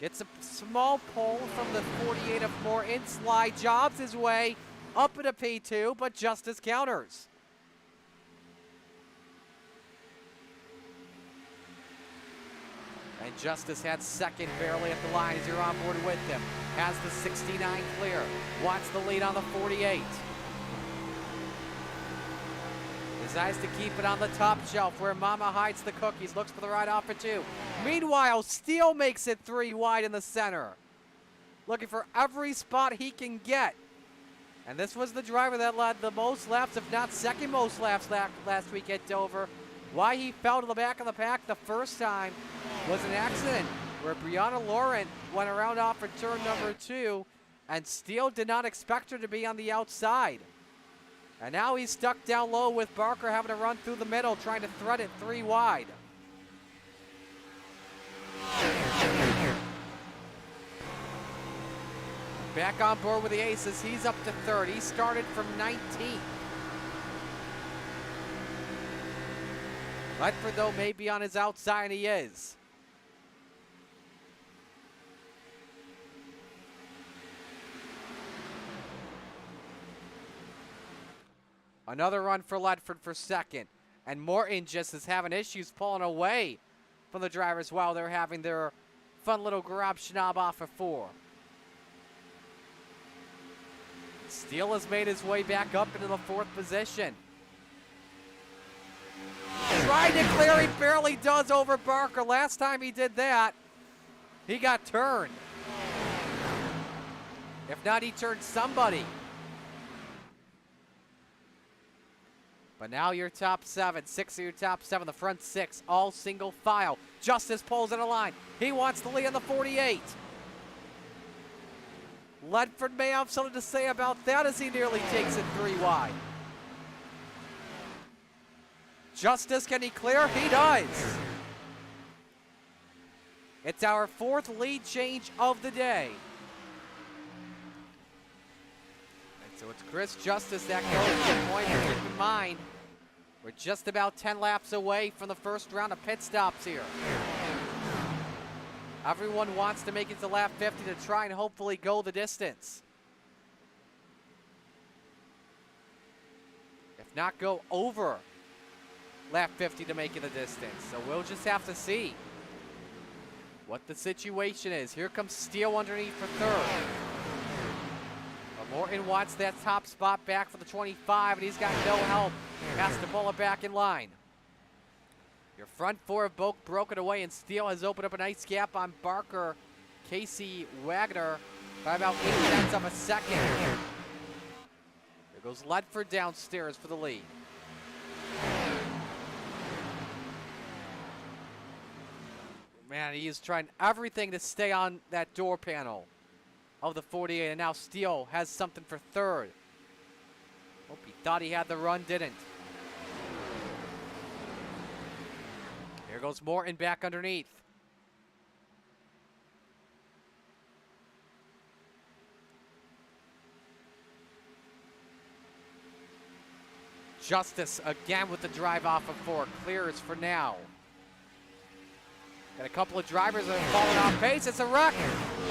Gets a small pull from the 48 of Morton. Slide jobs his way up into P2, but Justice counters. And Justice had 2nd barely at the line as you're on board with him. Has the 69 clear. Wants the lead on the 48. Decides to keep it on the top shelf where Mama hides the cookies. Looks for the ride off for 2. Meanwhile, Steele makes it 3 wide in the center. Looking for every spot he can get. And this was the driver that led the most laps, if not 2nd most laps last week at Dover. Why he fell to the back of the pack the first time was an accident where Brianna Laurent went around off for turn number 2, and Steele did not expect her to be on the outside. And now he's stuck down low with Barker having to run through the middle, trying to thread it 3 wide. Back on board with the aces. He's up to 3rd. He started from 19th. Ledford, though, may be on his outside, and he is. Another run for Ledford for 2nd. And Morton just is having issues pulling away from the drivers while they're having their fun little garage schnob off for 4. Steele has made his way back up into the 4th position. Trying to clear, he barely does over Barker. Last time he did that, he got turned. If not, he turned somebody. But now your top 7, 6 of your top 7, the front 6, all single file. Justice pulls in a line. He wants the lead on the 48. Ledford may have something to say about that as he nearly takes it 3 wide. Justice, can he clear? He does. It's our 4th lead change of the day. And so it's Chris Justice that goes to the point. Keep in mind, we're just about 10 laps away from the first round of pit stops here. Everyone wants to make it to lap 50 to try and hopefully go the distance. If not, go over lap 50 to make it the distance. So we'll just have to see what the situation is. Here comes Steele underneath for 3rd. But Morton wants that top spot back for the 25, and he's got no help. Has to pull it back in line. Your front 4 have both broken away, and Steele has opened up a nice gap on Barker, Casey, Wagner by about 8 of a second. There goes Ledford downstairs for the lead. Man, he is trying everything to stay on that door panel of the 48, and now Steele has something for third. Hope he thought he had the run, didn't. Here goes Morton back underneath. Justice again with the drive off of 4. Clears for now. Got a couple of drivers that have fallen off pace. It's a wreck.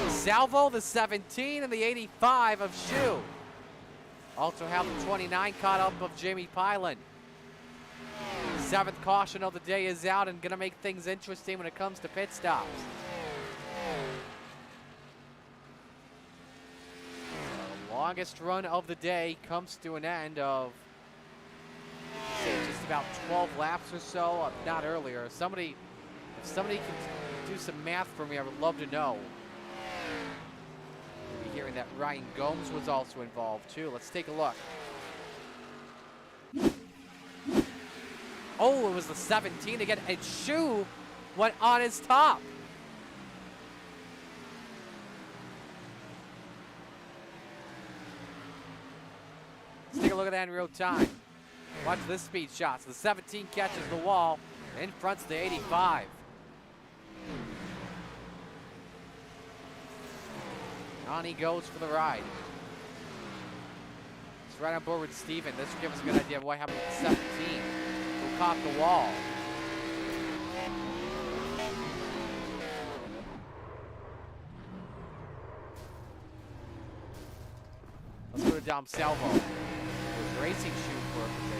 Salvo, the 17, and the 85 of Shu. Also have the 29 caught up of Jamie Pylan. 7th caution of the day is out and going to make things interesting when it comes to pit stops. The longest run of the day comes to an end of just about 12 laps or so, not earlier. If somebody can do some math for me, I would love to know. We'll be hearing that Ryan Gomes was also involved too. Let's take a look. Oh, it was the 17 again, and Shu went on his top. Let's take a look at that in real time. Watch this speed shot. So the 17 catches the wall. In front's the 85. On he goes for the ride. It's right on board with Steven. This will give us a good idea of what happened with the 17. Who caught the wall. Let's go to Dom Salvo. Was racing shoe for a position.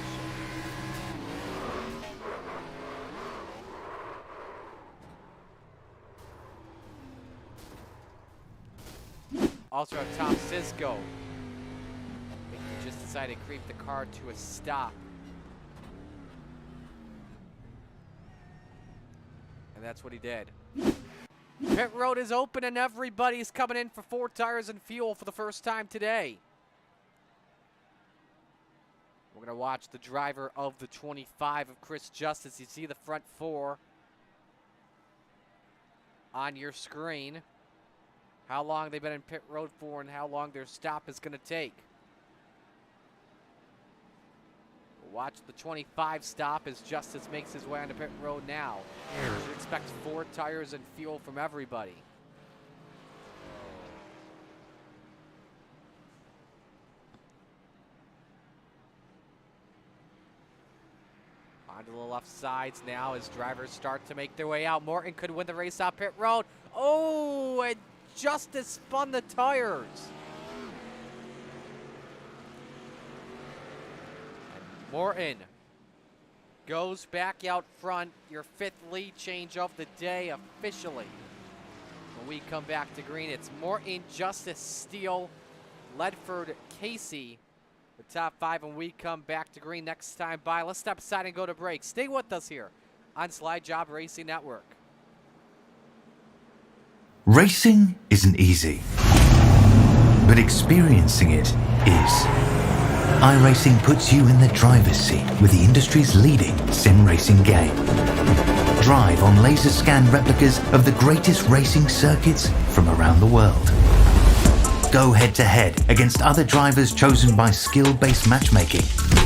Also have Tom Sisko. I think he just decided to creep the car to a stop. And that's what he did. Pit road is open and everybody's coming in for 4 tires and fuel for the first time today. We're going to watch the driver of the 25 of Chris Justice. You see the front 4 on your screen. How long they've been in pit road for and how long their stop is going to take. We'll watch the 25 stop as Justice makes his way onto pit road now. Should expect 4 tires and fuel from everybody. Onto the left sides now as drivers start to make their way out. Morton could win the race off pit road. Oh, and Justice spun the tires. And Morton goes back out front. Your 5th lead change of the day officially. When we come back to green, it's Morton, Justice, Steele, Ledford, Casey. The top 5 when we come back to green next time by. Let's step aside and go to break. Stay with us here on Slide Job Racing Network. Racing isn't easy, but experiencing it is. iRacing puts you in the driver's seat with the industry's leading sim racing game. Drive on laser scan replicas of the greatest racing circuits from around the world. Go head-to-head against other drivers chosen by skill-based matchmaking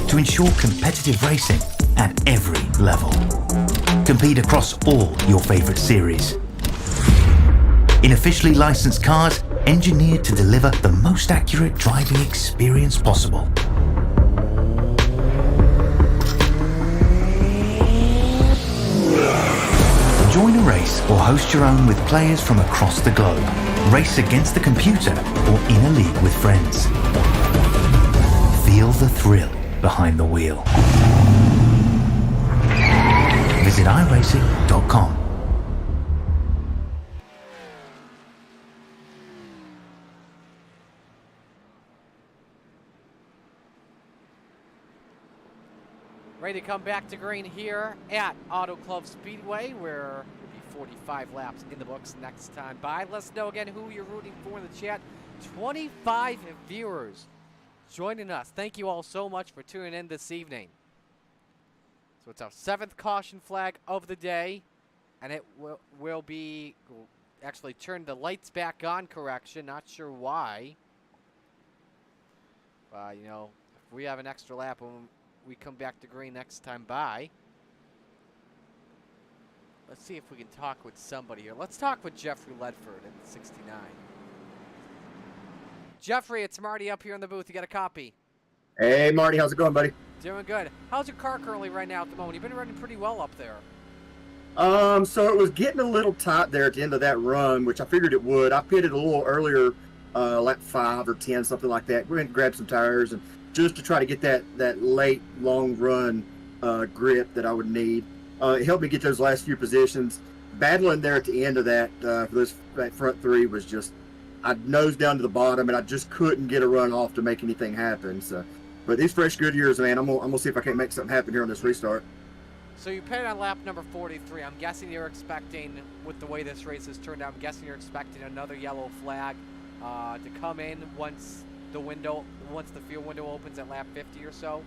to ensure competitive racing at every level. Compete across all your favorite series. In officially licensed cars, engineered to deliver the most accurate driving experience possible. Join a race or host your own with players from across the globe. Race against the computer or in a league with friends. Feel the thrill behind the wheel. Visit iRacing.com. Ready to come back to green here at Auto Club Speedway, where there'll be 45 laps in the books next time by. Let us know again who you're rooting for in the chat. 25 viewers joining us. Thank you all so much for tuning in this evening. So it's our 7th caution flag of the day. And it will be, actually turn the lights back on, correction. Not sure why. You know, if we have an extra lap when we come back to green next time by. Let's see if we can talk with somebody here. Let's talk with Jeffrey Ledford at 69. Jeffrey, it's Marty up here in the booth. You got a copy? Hey, Marty, how's it going, buddy? Doing good. How's your car currently right now at the moment? You've been running pretty well up there. So it was getting a little tight there at the end of that run, which I figured it would. I pitted a little earlier, lap 5 or 10, something like that. We went and grabbed some tires, and just to try to get that late long run grip that I would need. It helped me get those last few positions. Battling there at the end of that for that front 3 was just, I nosed down to the bottom, and I just couldn't get a run off to make anything happen. So, but these fresh Goodyears, man, I'm gonna see if I can't make something happen here on this restart. So you pitted on lap number 43. I'm guessing you're expecting, with the way this race has turned out, I'm guessing you're expecting another yellow flag to come in once the field window opens at lap 50 or so.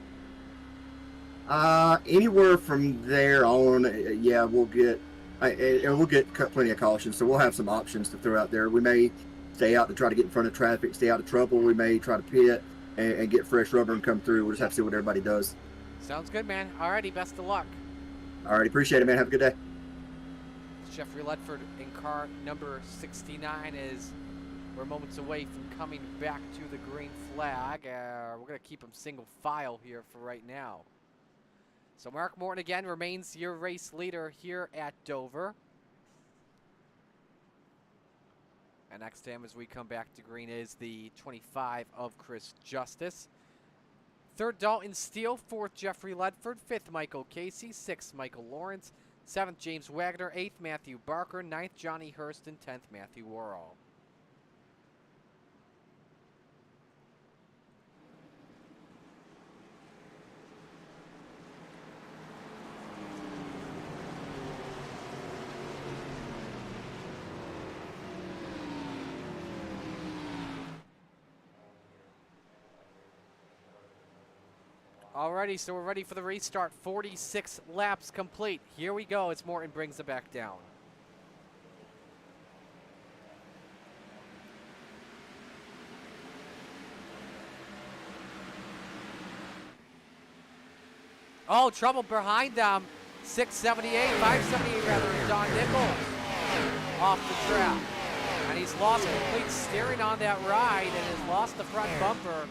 Anywhere from there on, yeah, we'll get plenty of caution, so we'll have some options to throw out there. We may stay out to try to get in front of traffic, stay out of trouble. We may try to pit and get fresh rubber and come through. We'll just have to see what everybody does. Sounds good, man. Alrighty, best of luck. Alrighty, appreciate it, man. Have a good day. Jeffrey Ledford in car number 69 is we're moments away from coming back to the green flag. We're going to keep him single file here for right now. So Mark Morton again remains your race leader here at Dover. And next to him as we come back to green is the 25 of Chris Justice. Third, Dalton Steele. Fourth, Jeffrey Ledford. Fifth, Michael Casey. Sixth, Michael Lawrence. Seventh, James Wagner. Eighth, Matthew Barker. Ninth, Johnny Hurst. And 10th, Matthew Worrell. Alrighty, so we're ready for the restart. 46 laps complete. Here we go as Morton brings it back down. Oh, trouble behind them. 678, 578 rather, Don Nichols off the track. And he's lost complete steering on that ride and has lost the front bumper.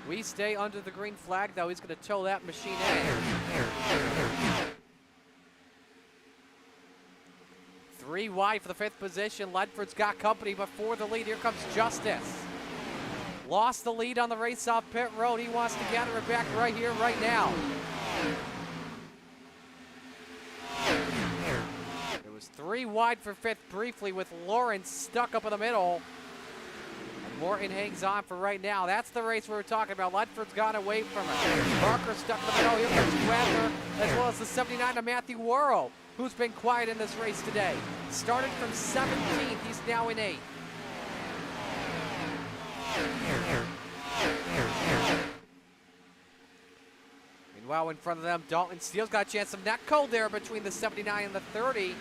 We stay under the green flag, though. He's going to tow that machine in. 3 wide for the 5th position. Ledford's got company, but for the lead, here comes Justice. Lost the lead on the race off pit road. He wants to gather it back right here, right now. It was 3 wide for 5th briefly with Lawrence stuck up in the middle. Morton hangs on for right now. That's the race we were talking about. Ledford's gone away from it. Barker stuck in the middle. Here comes Wagner, as well as the 79 of Matthew Worrell, who's been quiet in this race today. Started from 17th. He's now in 8th. Meanwhile, in front of them, Dalton Steele's got a chance of net code there between the 79 and the 30.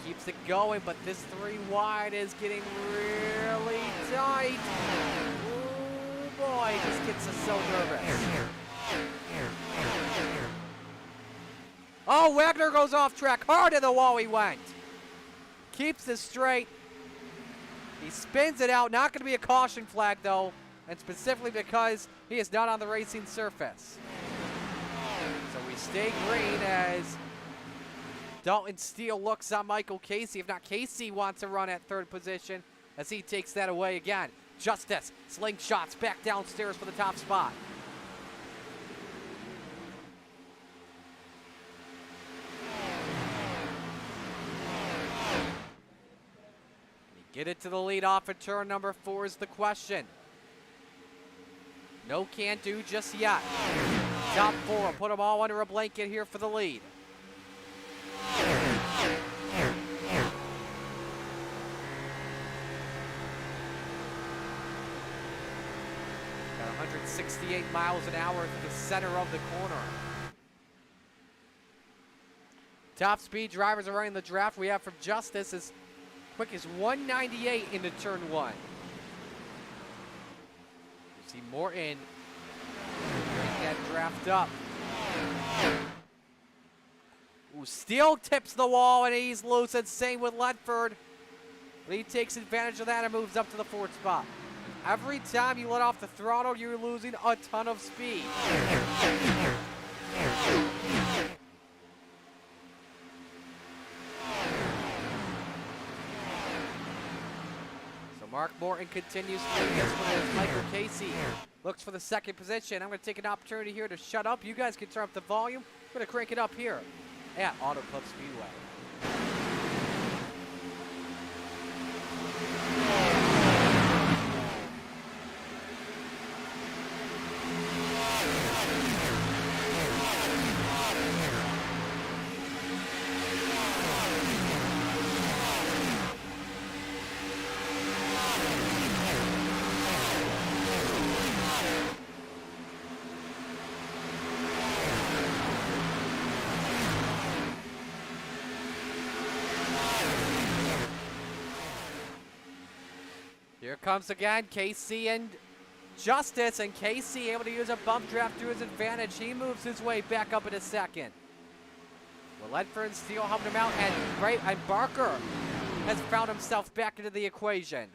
Keeps it going, but this 3 wide is getting really tight. Oh boy, this gets us so nervous. Oh, Wagner goes off track. Hard in the wall he went. Keeps it straight. He spins it out. Not going to be a caution flag though, and specifically because he is not on the racing surface. So we stay green as Dalton Steele looks on Michael Casey. If not, Casey wants to run at 3rd position as he takes that away again. Justice slingshots back downstairs for the top spot. Get it to the lead off at turn number 4 is the question. No can't do just yet. Top 4, put them all under a blanket here for the lead. Got 168 miles an hour to the center of the corner. Top speed drivers are running the draft. We have from Justice as quick as 198 into turn 1. You see Morton break that draft up. Ooh, Steele tips the wall and he's loose, and same with Ledford. But he takes advantage of that and moves up to the 4th spot. Every time you let off the throttle, you're losing a ton of speed. So Mark Morton continues to do this one as Michael Casey looks for the 2nd position. I'm going to take an opportunity here to shut up. You guys can turn up the volume. I'm going to crank it up here at Auto Club Speedway. Here comes again Casey and Justice, and Casey able to use a bump draft to his advantage. He moves his way back up into 2nd. Well, Ledford and Steele helping him out, and Barker has found himself back into the equation.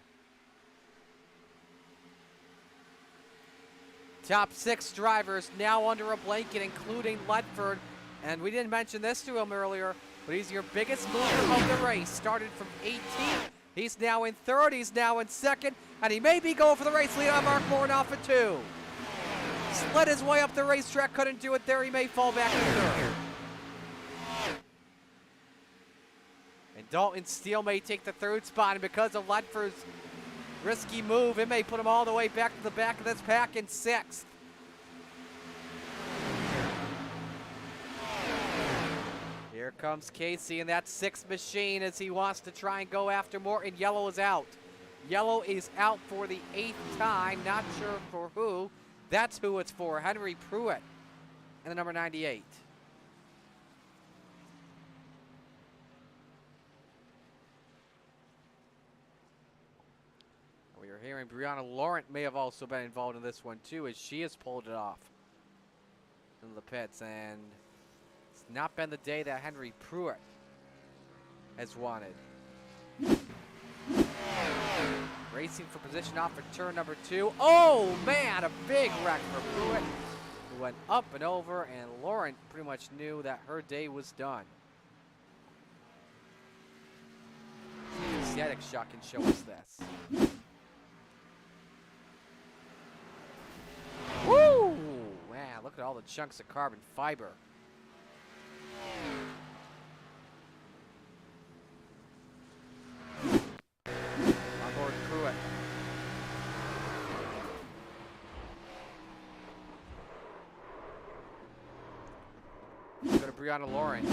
Top 6 drivers now under a blanket, including Ledford. And we didn't mention this to him earlier, but he's your biggest mover of the race. Started from 18th. He's now in 3rd, he's now in 2nd, and he may be going for the race lead on Mark Morton off at 2. Slid his way up the racetrack, couldn't do it there, he may fall back in 3rd. And Dalton Steele may take the 3rd spot, and because of Ledford's risky move, it may put him all the way back to the back of this pack in 6th. Here comes Casey in that 6th machine as he wants to try and go after Morton. Yellow is out. Yellow is out for the 8th time. Not sure for who. That's who it's for. Henry Pruitt and the number 98. We are hearing Brianna Laurent may have also been involved in this one too, as she has pulled it off into the pits, and it's not been the day that Henry Pruitt has wanted. Racing for position off for turn number 2. Oh man, a big wreck for Pruitt, who went up and over, and Laurent pretty much knew that her day was done. The static shot can show us this. Woo! Man, look at all the chunks of carbon fiber. On board Pruitt. Go to Brianna Laurent.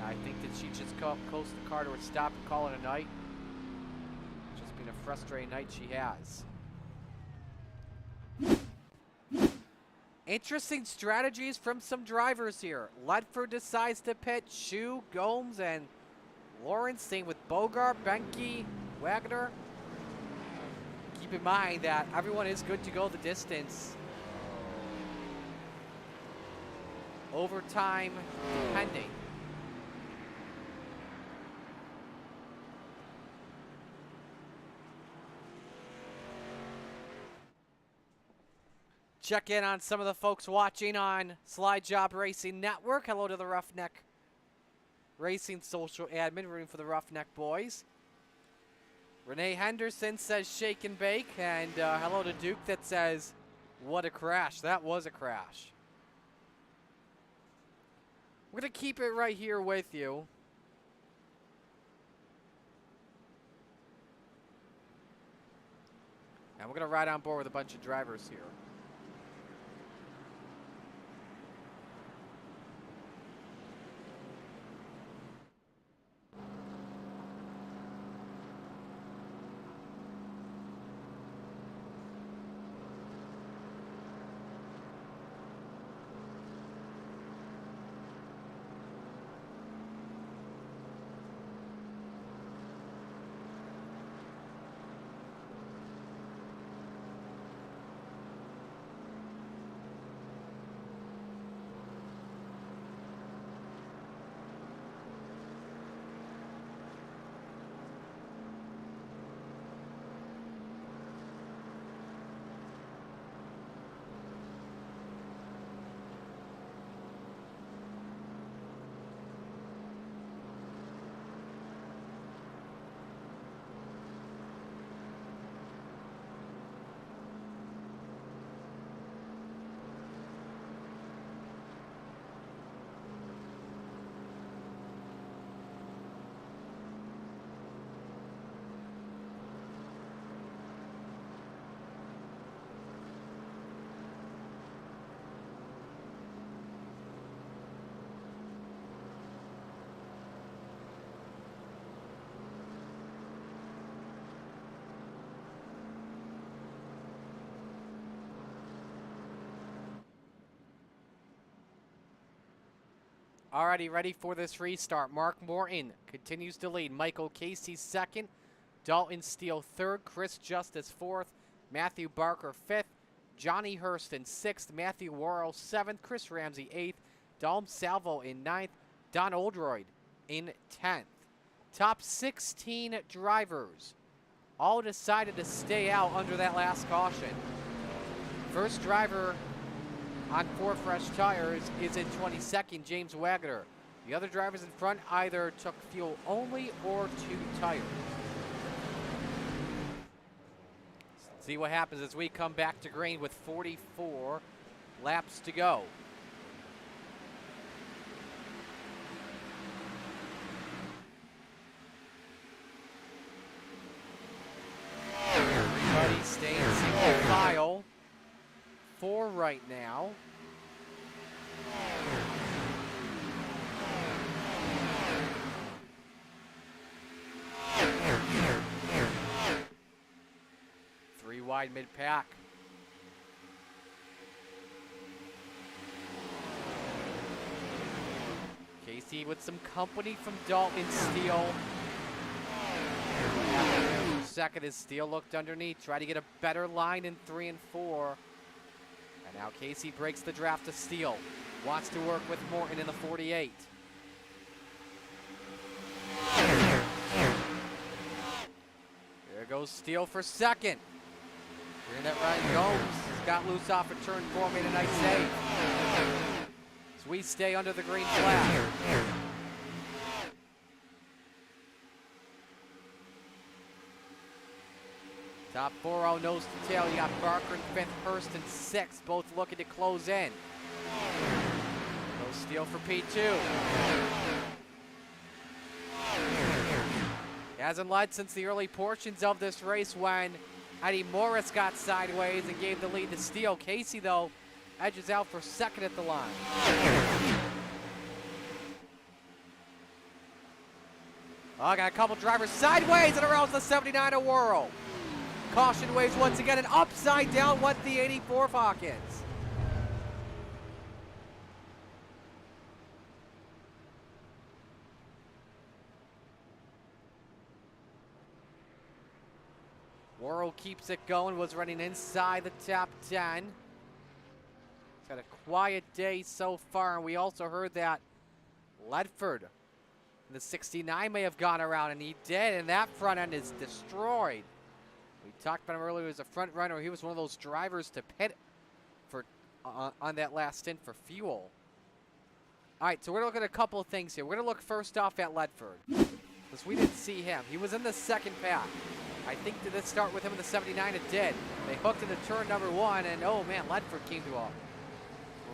I think that she just coast the car to a stop and call it a night. Just been a frustrating night she has. Interesting strategies from some drivers here. Ledford decides to pit Shu, Gomes, and Lawrence. Same with Bogart, Benke, Wagner. Keep in mind that everyone is good to go the distance. Overtime pending. Check in on some of the folks watching on Slide Job Racing Network. Hello to the Roughneck Racing social admin, rooting for the Roughneck boys. Renee Henderson says shake and bake, and hello to Duke that says, what a crash. That was a crash. We're going to keep it right here with you. And we're going to ride on board with a bunch of drivers here. Already ready for this restart. Mark Morton continues to lead. Michael Casey second. Dalton Steele third. Chris Justice fourth. Matthew Barker fifth. Johnny Hurst in sixth. Matthew Worrell seventh. Chris Ramsey eighth. Dalm Salvo in ninth. Don Oldroyd in 10th. Top 16 drivers all decided to stay out under that last caution. First driver on 4 fresh tires is in 22nd, James Wagner. The other drivers in front either took fuel only or 2 tires. Let's see what happens as we come back to green with 44 laps to go. Everybody stay in single file. 4 right now. Three wide mid-pack. Casey with some company from Dalton Steele. Second as Steele looked underneath, try to get a better line in 3 and 4. And now Casey breaks the draft to Steele. Wants to work with Morton in the 48. There goes Steele for second. Hearing that Ryan Gomes got loose off a turn 4, made a nice save. So we stay under the green flag. Top 4 all nose to tail. You got Barker in 5th, Hurst in 6th, both looking to close in. No Steele for P2. He hasn't led since the early portions of this race when Eddie Morris got sideways and gave the lead to Steele. Casey, though, edges out for second at the line. Oh, got a couple drivers sideways and around the 79 of Worrell. Caution waves once again, and upside down went the 84 of Hawkins. Worrell keeps it going, was running inside the top 10. He's got a quiet day so far, and we also heard that Ledford in the 69 may have gone around, and he did, and that front end is destroyed. We talked about him earlier as a front runner. He was one of those drivers to pit for on that last stint for fuel. All right, so we're going to look at a couple of things here. We're going to look first off at Ledford, because we didn't see him. He was in the second pack. I think did this start with him in the 79? It did. They hooked into turn number 1, and oh man, Ledford came to a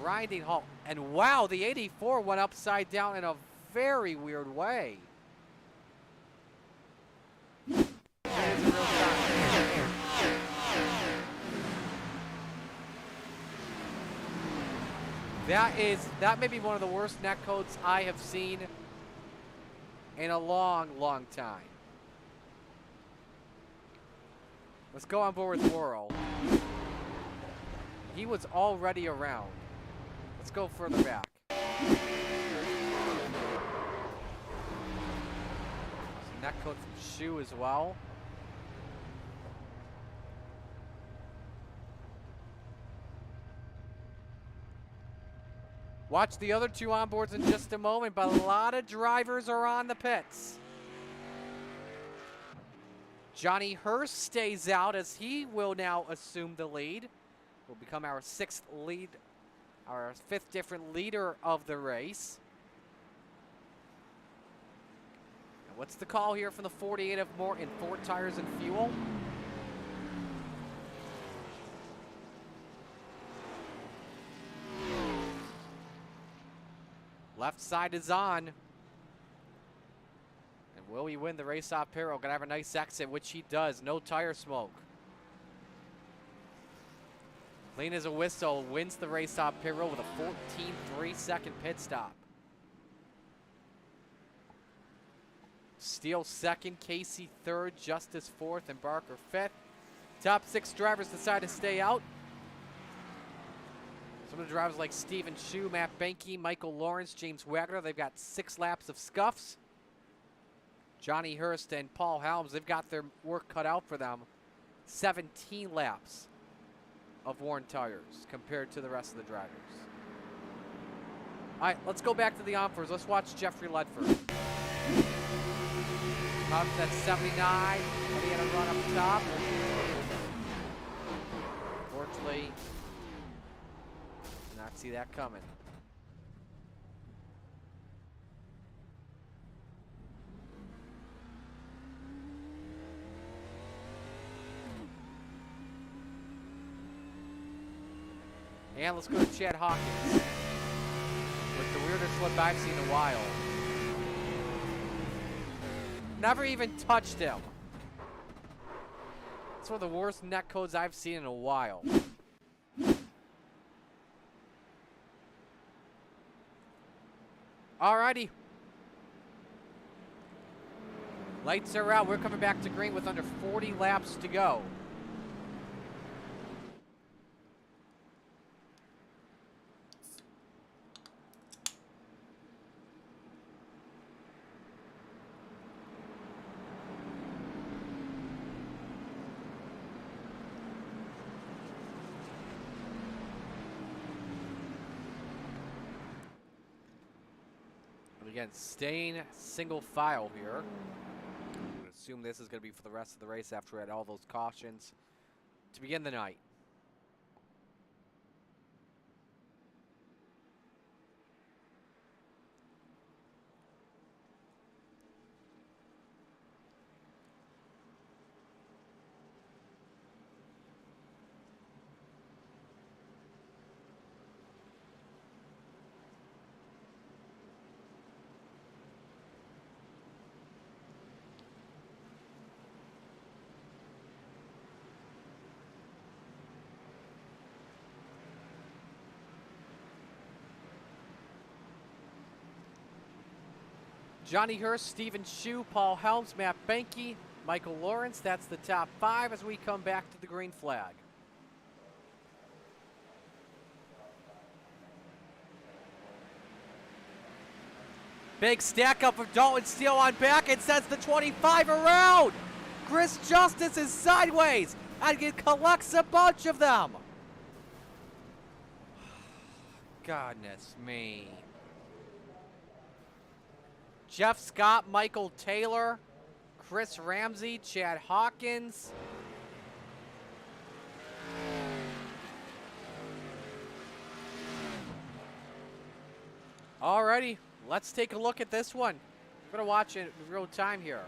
grinding halt. And wow, the 84 went upside down in a very weird way. That is a real shot. That may be one of the worst net codes I have seen in a long, long time. Let's go on board with Worrell. He was already around. Let's go further back. Net code from Shu as well. Watch the other 2 onboards in just a moment, but a lot of drivers are on the pits. Johnny Hurst stays out as he will now assume the lead. Will become our 6th lead, our 5th different leader of the race. And what's the call here from the 48 of Morton? 4 tires and fuel. Left side is on. And will he win the race off Peril? Gonna have a nice exit, which he does. No tire smoke. Clean as a whistle, wins the race off Peril with a 14.3 second pit stop. Steele second, Casey third, Justice fourth, and Barker fifth. Top 6 drivers decide to stay out. So Some of the drivers like Stephen Shu, Matt Benke, Michael Lawrence, James Wagner, they've got 6 laps of scuffs. Johnny Hurst and Paul Helms, they've got their work cut out for them. 17 laps of worn tires compared to the rest of the drivers. All right, let's go back to the on-fours. Let's watch Jeffrey Ledford. Up at 79, but he had a run up top. Unfortunately, did not see that coming. And let's go to Chad Hawkins with the weirdest flip I've seen in a while. Never even touched him. It's one of the worst net codes I've seen in a while. Alrighty. Lights are out. We're coming back to green with under 40 laps to go. Again, staying single file here. I'm going to assume this is going to be for the rest of the race after we had all those cautions to begin the night. Johnny Hurst, Stephen Shu, Paul Helms, Matt Benke, Michael Lawrence. That's the top 5 as we come back to the green flag. Big stack up of Dalton Steele on back and sends the 25 around. Chris Justice is sideways and it collects a bunch of them. Goodness me. Jeff Scott, Michael Taylor, Chris Ramsey, Chad Hawkins. Alrighty, let's take a look at this one. We're gonna watch it in real time here.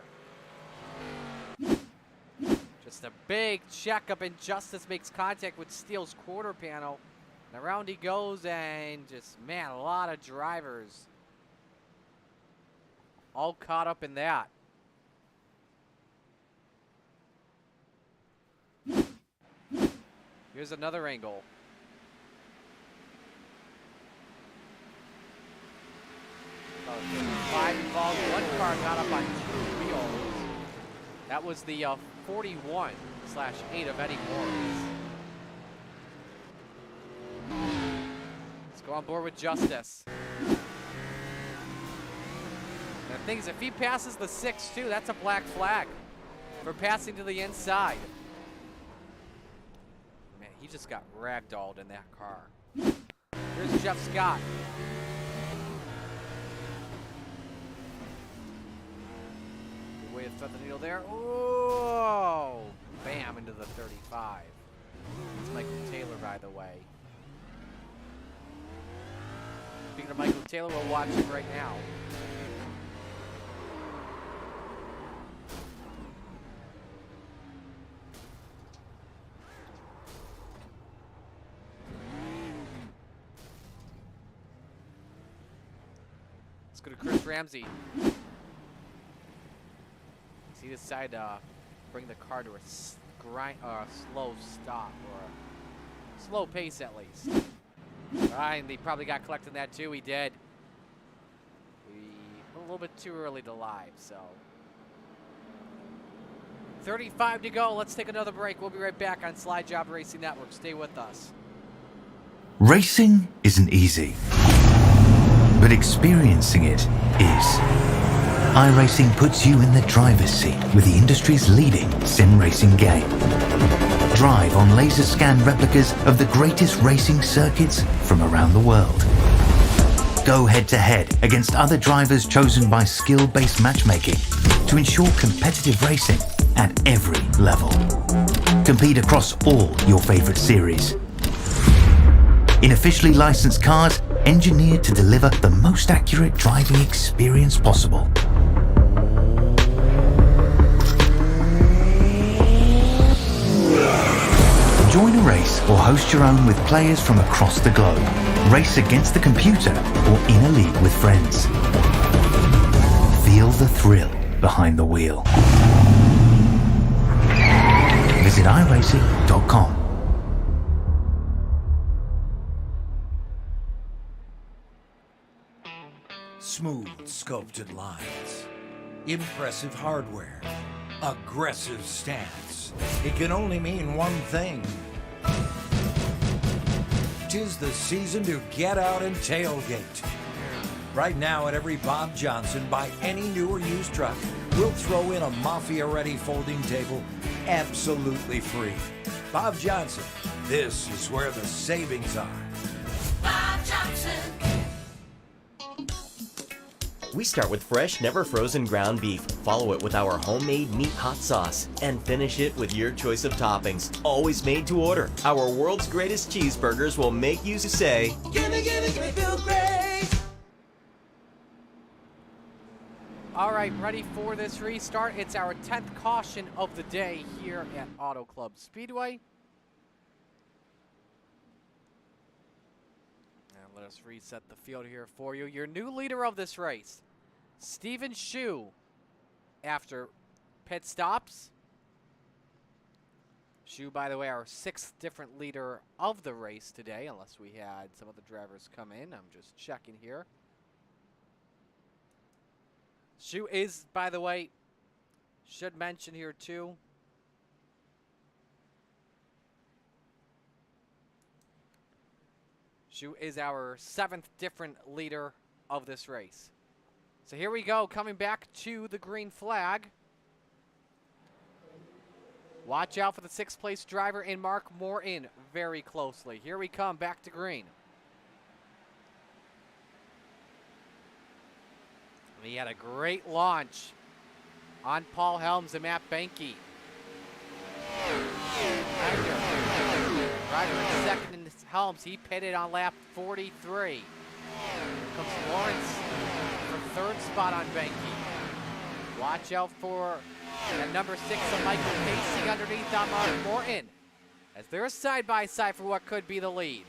Just a big checkup and Justice makes contact with Steele's quarter panel. And around he goes and just, man, a lot of drivers all caught up in that. Here's another angle. Five involved. One car got up on 2 wheels. That was the 41/8 of Eddie Morris. Let's go on board with Justice. The thing is, if he passes the 6-2, that's a black flag for passing to the inside. Man, he just got ragdolled in that car. Here's Jeff Scott. Good way to thread the needle there. Oh, bam, into the 35. It's Michael Taylor, by the way. Speaking of Michael Taylor, we'll watch him right now. Let's go to Chris Ramsey. He decided to bring the car to a slow stop, or a slow pace at least. And he probably got collected in that too. He did. A little bit too early to live, so. 35 to go. Let's take another break. We'll be right back on Slide Job Racing Network. Stay with us. Racing isn't easy, but experiencing it is. iRacing puts you in the driver's seat with the industry's leading sim racing game. Drive on laser scan replicas of the greatest racing circuits from around the world. Go head-to-head against other drivers chosen by skill-based matchmaking to ensure competitive racing at every level. Compete across all your favorite series. In officially licensed cars, engineered to deliver the most accurate driving experience possible. Join a race or host your own with players from across the globe. Race against the computer or in a league with friends. Feel the thrill behind the wheel. Visit iRacing.com. Smooth sculpted lines, impressive hardware, aggressive stance. It can only mean one thing. 'Tis the season to get out and tailgate. Right now at every Bob Johnson, buy any new or used truck, we'll throw in a Mafia-ready folding table absolutely free. Bob Johnson, this is where the savings are. Bob Johnson. We start with fresh, never frozen ground beef, follow it with our homemade meat hot sauce, and finish it with your choice of toppings, always made to order. Our world's greatest cheeseburgers will make you say, Gimme, gimme, gimme, feel great. All right, ready for this restart. It's our 10th caution of the day here at Auto Club Speedway. And let us reset the field here for you. Your new leader of this race, Steven Shu, after pit stops. Shu, by the way, our 6th different leader of the race today, unless we had some other drivers come in. I'm just checking here. Shu is, by the way, should mention here too, Shu is our 7th different leader of this race. So here we go, coming back to the green flag. Watch out for the 6th place driver and Mark Morton very closely. Here we come, back to green. He had a great launch on Paul Helms and Matt Benke. Ryder in 2nd in Helms. He pitted on lap 43. Here comes Lawrence for 3rd spot on Benke. Watch out for that number 6 of Michael Casey underneath on Mark Morton, as they're side by side for what could be the lead.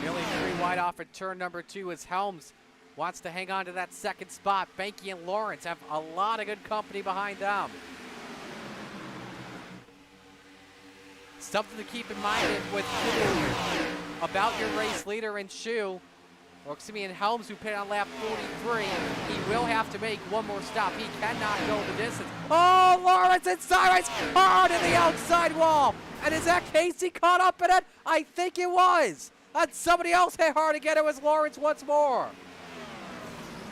Nearly 3 wide off at turn number 2 as Helms wants to hang on to that 2nd spot. Benke and Lawrence have a lot of good company behind them. Something to keep in mind with about your race leader in Shu, or excuse me, in Helms, who pitted on lap 43. He will have to make one more stop. He cannot go the distance. Oh, Lawrence and Cyrus hard in the outside wall. And is that Casey caught up in it? I think it was. And somebody else hit hard again. It was Lawrence once more.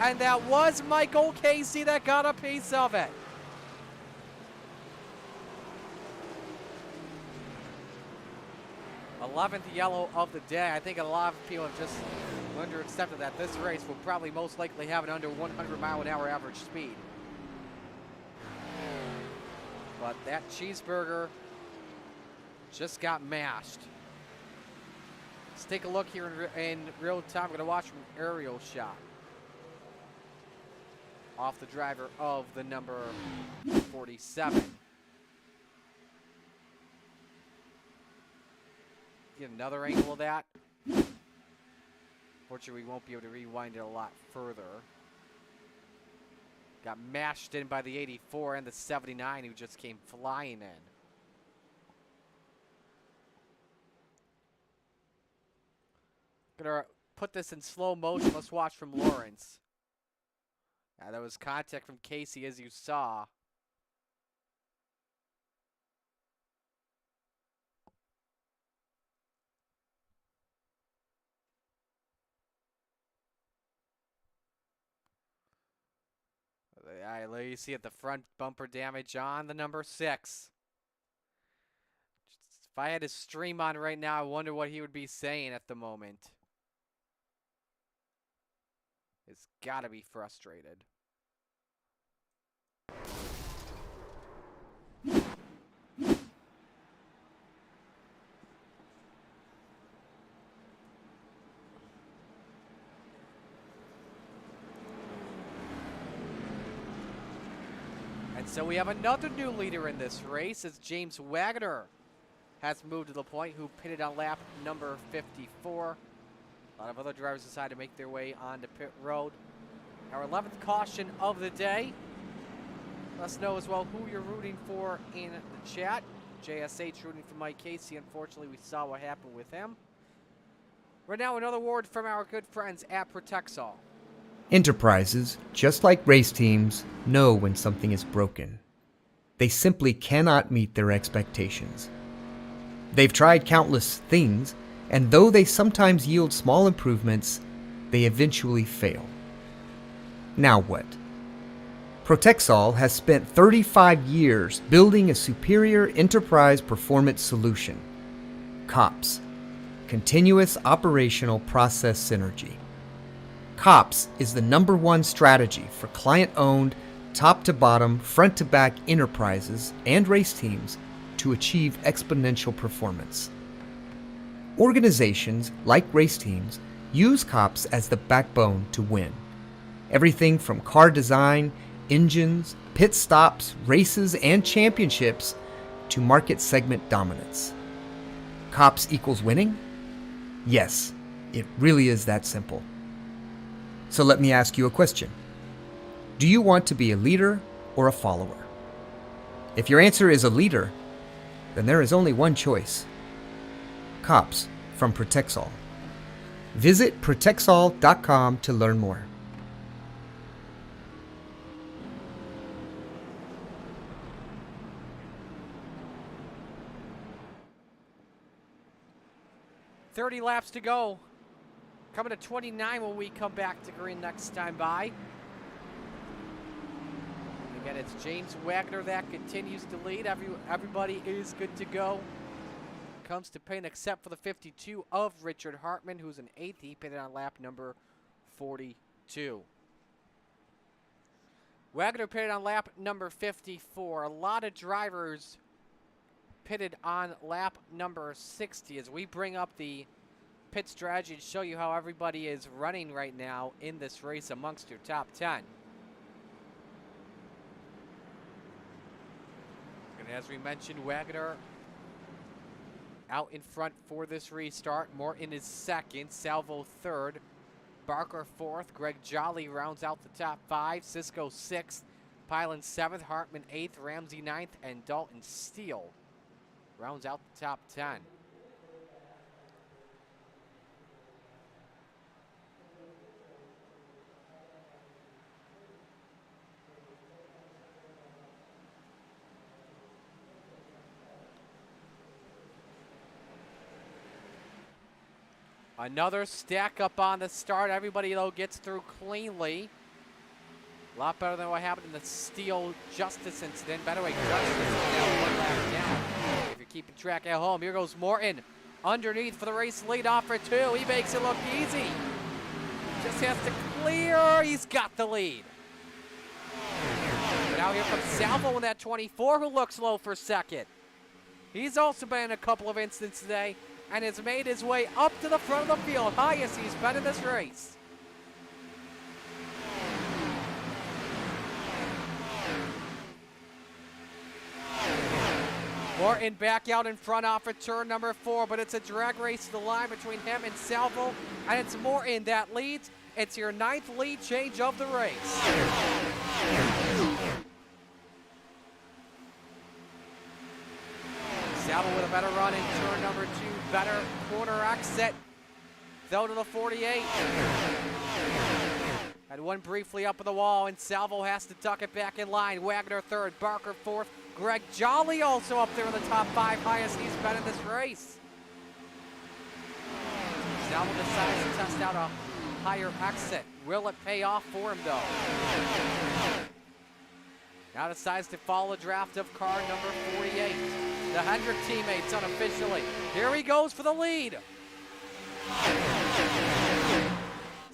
And that was Michael Casey that got a piece of it. th yellow of the day. I think a lot of people have just learned to accept that this race will probably most likely have an under 100-mile-an-hour average speed. But that cheeseburger just got mashed. Let's take a look here in real time. We're going to watch from aerial shot off the driver of the number 47. Get another angle of that. Fortunately, we won't be able to rewind it a lot further. Got mashed in by the 84 and the 79 who just came flying in. Gonna put this in slow motion. Let's watch from Lawrence That was contact from Casey, as you saw. You see at the front bumper damage on the number 6. If I had his stream on right now, I wonder what he would be saying at the moment. He's got to be frustrated. And so we have another new leader in this race as James Wagner has moved to the point, who pitted on lap number 54. A lot of other drivers decided to make their way onto pit road. Our 11th caution of the day. Let us know as well who you're rooting for in the chat. JSH rooting for Mike Casey. Unfortunately, we saw what happened with him. Right now, another word from our good friends at Protexol. Enterprises, just like race teams, know when something is broken. They simply cannot meet their expectations. They've tried countless things, and though they sometimes yield small improvements, they eventually fail. Now what? Protexol has spent 35 years building a superior enterprise performance solution. COPS, Continuous Operational Process Synergy. COPS is the #1 strategy for client-owned, top-to-bottom, front-to-back enterprises and race teams to achieve exponential performance. Organizations, like race teams, use COPS as the backbone to win. Everything from car design, engines, pit stops, races, and championships to market segment dominance. COPS equals winning? Yes, it really is that simple. So let me ask you a question. Do you want to be a leader or a follower? If your answer is a leader, then there is only one choice. COPS from Protexol. Visit protexol.com to learn more. .30 laps to go. Coming to 29 when we come back to green next time by. Again, it's James Wagner that continues to lead. Everybody is good to go. Comes to pain except for the 52 of Richard Hartman, who's an 8th. He pitted on lap number 42. Wagner pitted on lap number 54. A lot of drivers pitted on lap number 60 as we bring up the pit strategy to show you how everybody is running right now in this race amongst your top 10. And as we mentioned, Wagner out in front for this restart. Morton is 2nd, Salvo 3rd, Barker 4th, Greg Jolly rounds out the top 5, Cisco 6th, Pylon 7th, Hartman 8th, Ramsey 9th, and Dalton Steele rounds out the top 10. Another stack up on the start. Everybody, though, gets through cleanly. A lot better than what happened in the Steele Justice incident. By the way, Justice is now 1 lap down. If you're keeping track at home, here goes Morton underneath for the race lead off for 2. He makes it look easy. Just has to clear. He's got the lead. And now here comes Salvo in that 24, who looks low for 2nd. He's also been in a couple of incidents today and has made his way up to the front of the field. Highest he's been in this race. Morton back out in front off of turn number 4, but it's a drag race to the line between him and Salvo, and it's Morton that leads. It's your 9th lead change of the race. Salvo with a better run in turn number 2, better corner exit, though to the 48. Had one briefly up on the wall, and Salvo has to tuck it back in line. Wagner third, Barker fourth. Greg Jolly also up there in the top 5, highest he's been in this race. Salvo decides to test out a higher exit. Will it pay off for him, though? Now decides to follow the draft of car number 48. The Hendrick teammates unofficially. Here he goes for the lead.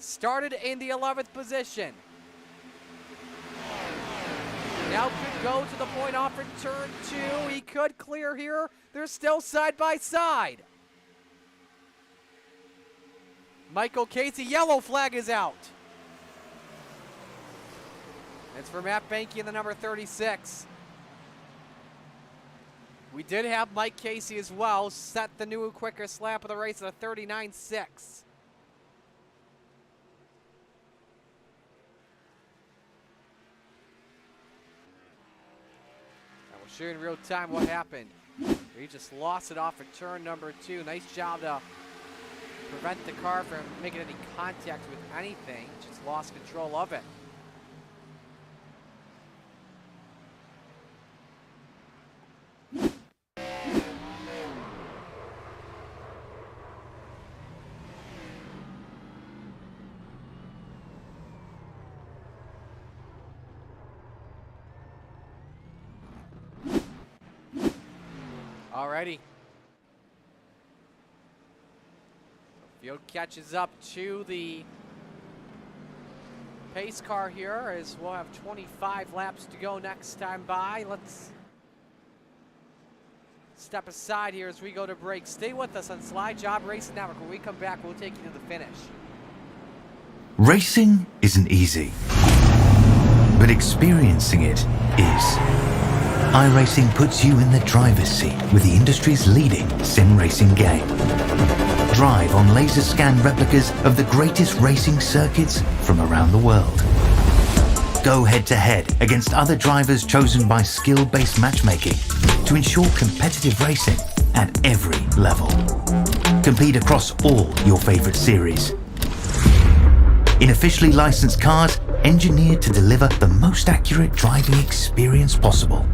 Started in the 11th position. Now could go to the point off in turn 2. He could clear here. They're still side by side. Michael Casey, yellow flag is out. It's for Matt Banky in the number 36. We did have Mike Casey as well set the new quickest lap of the race at a 39.6. Show you in real time what happened. He just lost it off of turn number 2. Nice job to prevent the car from making any contact with anything. Just lost control of it. Alrighty. Field catches up to the pace car here as we'll have 25 laps to go next time by. Let's step aside here as we go to break. Stay with us on Slide Job Racing Network. When we come back, we'll take you to the finish. Racing isn't easy, but experiencing it is. iRacing puts you in the driver's seat with the industry's leading sim racing game. Drive on laser scan replicas of the greatest racing circuits from around the world. Go head to head against other drivers chosen by skill-based matchmaking to ensure competitive racing at every level. Compete across all your favorite series. In officially licensed cars engineered to deliver the most accurate driving experience possible.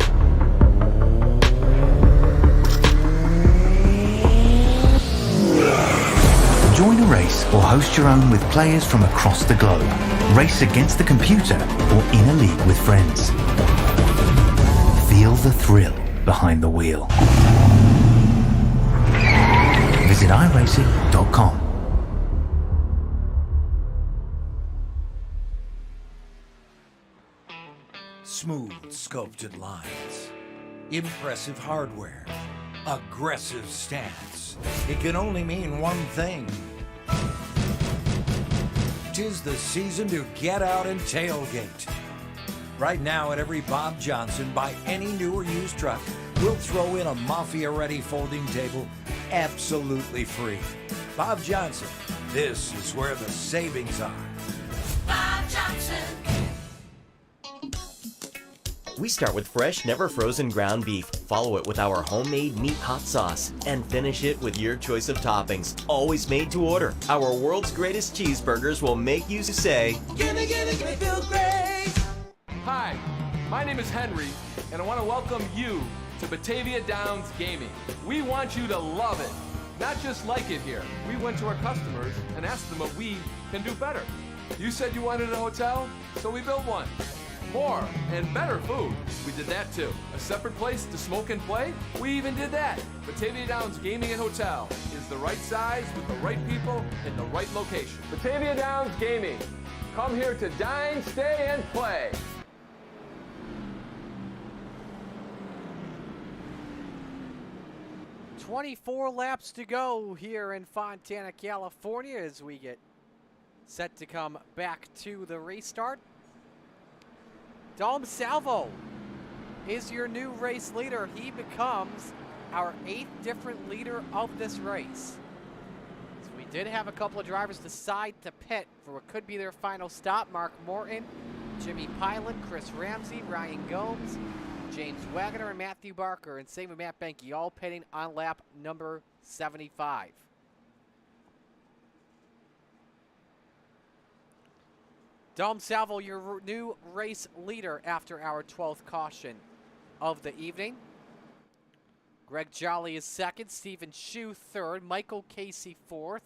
Join a race or host your own with players from across the globe. Race against the computer or in a league with friends. Feel the thrill behind the wheel. Visit iRacing.com. Smooth sculpted lines, impressive hardware, aggressive stance. It can only mean one thing. 'Tis the season to get out and tailgate. Right now at every Bob Johnson, buy any new or used truck, we'll throw in a Mafia-ready folding table absolutely free. Bob Johnson, this is where the savings are. Bob Johnson. We start with fresh, never frozen ground beef, follow it with our homemade meat hot sauce, and finish it with your choice of toppings, always made to order. Our world's greatest cheeseburgers will make you say, Gimme, gimme, gimme, feel great. Hi, my name is Henry, and I want to welcome you to Batavia Downs Gaming. We want you to love it, not just like it here. We went to our customers and asked them what we can do better. You said you wanted a hotel, so we built one. More and better food. We did that too. A separate place to smoke and play? We even did that. Batavia Downs Gaming and Hotel is the right size with the right people in the right location. Batavia Downs Gaming. Come here to dine, stay, and play. "24 laps to go here in Fontana, California as we get set to come back to the restart. Dom Salvo is your new race leader. He becomes our 8th different leader of this race. So we did have a couple of drivers decide to pit for what could be their final stop. Mark Morton, Jimmy Pilot, Chris Ramsey, Ryan Gomes, James Wagner, and Matthew Barker. And same with Matt Banky, all pitting on lap number 75. Dom Salvo, your new race leader after our 12th caution of the evening. Greg Jolly is second, Stephen Shue third, Michael Casey fourth,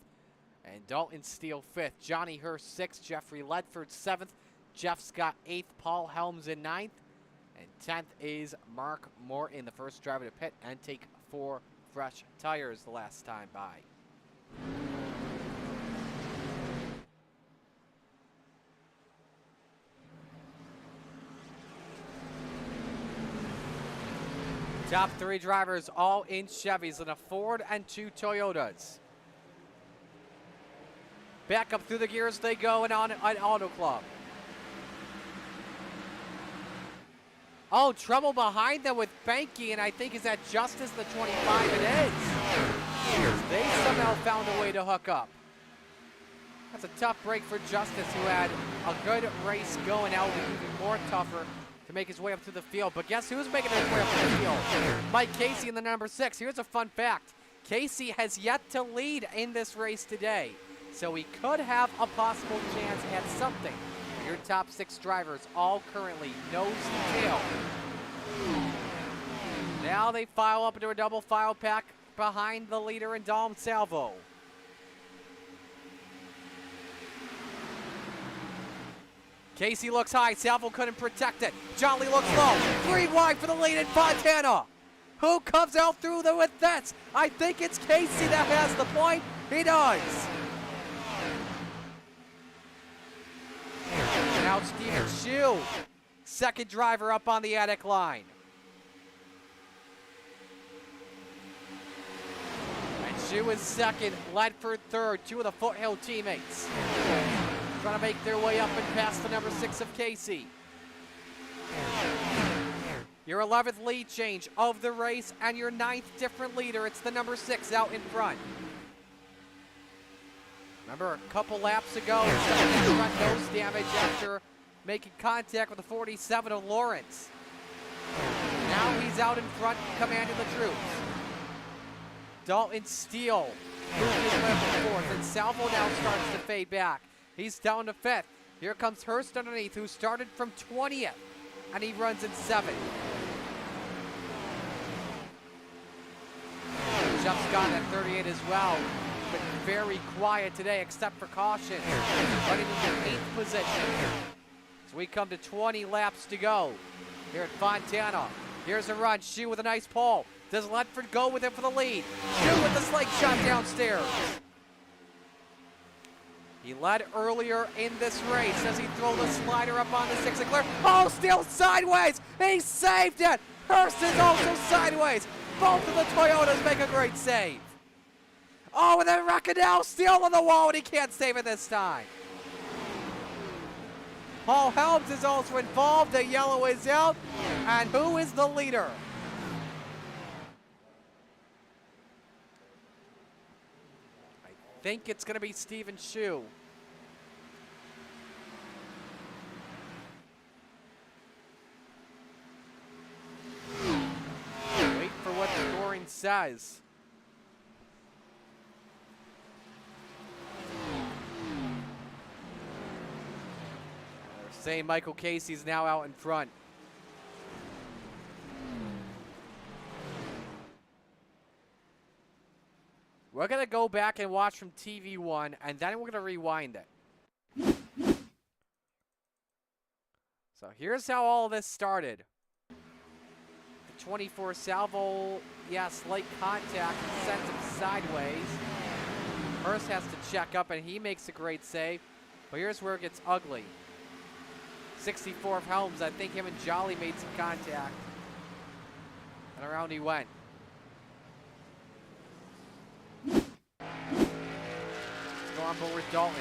and Dalton Steele fifth. Johnny Hurst sixth, Jeffrey Ledford seventh, Jeff Scott eighth, Paul Helms in ninth, and 10th is Mark Morton, the first driver to pit and take 4 fresh tires the last time by. Top 3 drivers all in Chevys and a Ford and 2 Toyotas. Back up through the gears they go and on an Auto Club. Oh, trouble behind them with Banky, and I think is that Justice the 25? It is. They somehow found a way to hook up. That's a tough break for Justice, who had a good race going out, and even more tougher to make his way up through the field. But guess who's making his way up through the field? Mike Casey in the number 6. Here's a fun fact. Casey has yet to lead in this race today, so he could have a possible chance at something. Your top 6 drivers all currently nose to tail. Now they file up into a double file pack behind the leader in Dom Salvo. Casey looks high, Salvo couldn't protect it. Jolly looks low, 3 wide for the lead in Fontana. Who comes out through there with this? I think it's Casey that has the point. He does. And now Stephen Shue, second driver up on the attic line. And Shue is second, Ledford third, 2 of the Foothill teammates. Trying to make their way up and past the number 6 of Casey. Your 11th lead change of the race and your 9th different leader. It's the number 6 out in front. Remember a couple laps ago, front nose damage after making contact with the 47 of Lawrence. Now he's out in front commanding the troops. Dalton Steele moved his way up to 4th, and Salvo now starts to fade back. He's down to 5th. Here comes Hurst underneath, who started from 20th, and he runs in 7th. Jeff Scott at 38 as well. Been very quiet today, except for caution. Running into 8th position. So we come to 20 laps to go here at Fontana. Here's a run. Shue with a nice pole. Does Ledford go with him for the lead? Shue with the slingshot downstairs. He led earlier in this race as he threw the slider up on the 6 and clear. Oh, still sideways. He saved it. Hurst is also sideways. Both of the Toyotas make a great save. Oh, and then Racanel still on the wall, and he can't save it this time. Paul Helms is also involved. The yellow is out. And who is the leader? I think it's going to be Stephen Shue. Wait for what the scoring says. They're saying Michael Casey's now out in front. We're going to go back and watch from TV1, and then we're going to rewind it. So here's how all this started. The 24 Salvo, yes, light contact, sends him sideways. Hurst has to check up, and he makes a great save. But here's where it gets ugly. 64 of Helms, I think him and Jolly made some contact. And around he went. Let's go on board with Dalton.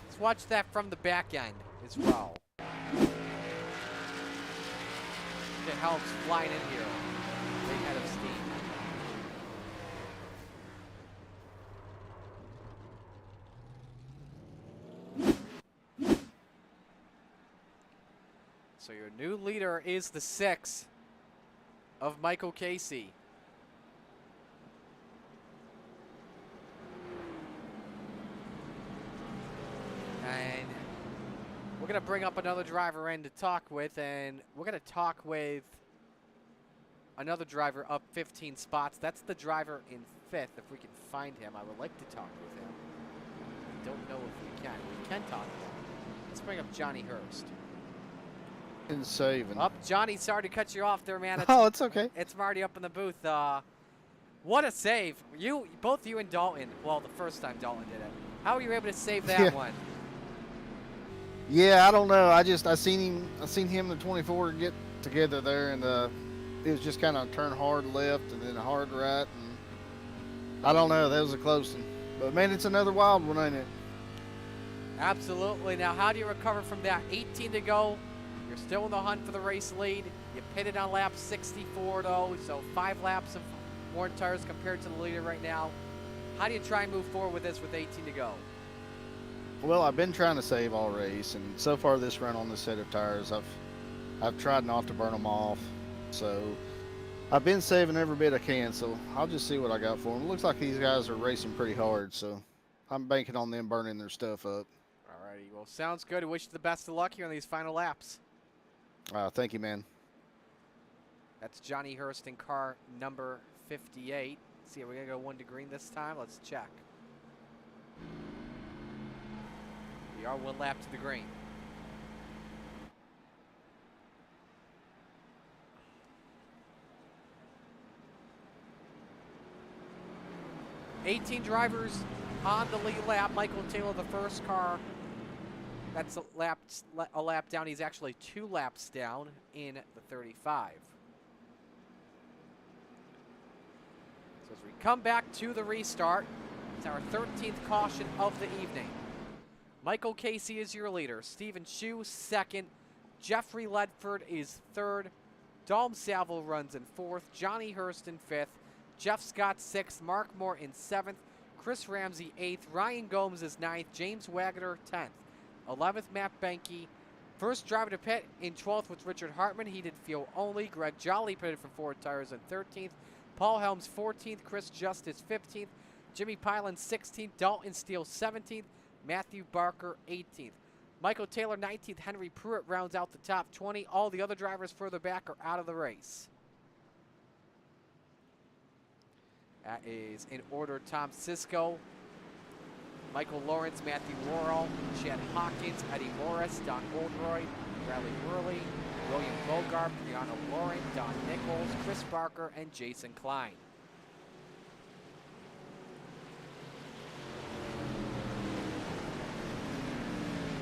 Let's watch that from the back end as well. It helps flying in here. Big head of steam. So your new leader is the 6 of Michael Casey. going to bring up another driver in to talk with, and we're going to talk with another driver up 15 spots. That's the driver in 5th. If we can find him, I would like to talk with him. I don't know if we can. We can talk with him. Let's bring up Johnny Hurst. In saving. Up, Johnny, sorry to cut you off there, man. It's okay. It's Marty up in the booth. What a save. Both you and Dalton, well, the first time Dalton did it. How were you able to save that one? Yeah, I don't know. I seen him and the 24 get together there, and it was just kind of turn hard left and then a hard right, and I don't know. That was a close one. But man, it's another wild one, ain't it? Absolutely. Now, how do you recover from that? 18 to go. You're still in the hunt for the race lead. You pitted on lap 64, though, so 5 laps of worn tires compared to the leader right now. How do you try and move forward with this with 18 to go? Well, I've been trying to save all race, and so far this run on this set of tires, I've tried not to burn them off. So I've been saving every bit I can, so I'll just see what I got for them. It looks like these guys are racing pretty hard, so I'm banking on them burning their stuff up. Alrighty, well, sounds good. I wish you the best of luck here on these final laps. Thank you, man. That's Johnny Hurst in car number 58. Let's see, are we going to go 1 to green this time? Let's check. We are 1 lap to the green. $18 drivers on the lead lap. Michael Taylor, the first car. That's a lap down. He's actually 2 laps down in the 35. So as we come back to the restart, it's our 13th caution of the evening. Michael Casey is your leader. Stephen Shue, 2nd. Jeffrey Ledford is 3rd. Dalm Salvo runs in 4th. Johnny Hurst in 5th. Jeff Scott 6th. Mark Moore in 7th. Chris Ramsey 8th. Ryan Gomes is 9th. James Wagner 10th. 11th, Matt Benke. First driver to pit in 12th with Richard Hartman. He did fuel only. Greg Jolly pitted for Ford Tires in 13th. Paul Helms 14th. Chris Justice 15th. Jimmy Pylan 16th. Dalton Steele 17th. Matthew Barker 18th. Michael Taylor 19th. Henry Pruitt rounds out the top 20. All the other drivers further back are out of the race. That is in order: Tom Sisko, Michael Lawrence, Matthew Worrell, Chad Hawkins, Eddie Morris, Don Oldroyd, Bradley Worley, William Bogart, Brianna Lauren, Don Nichols, Chris Barker, and Jason Klein.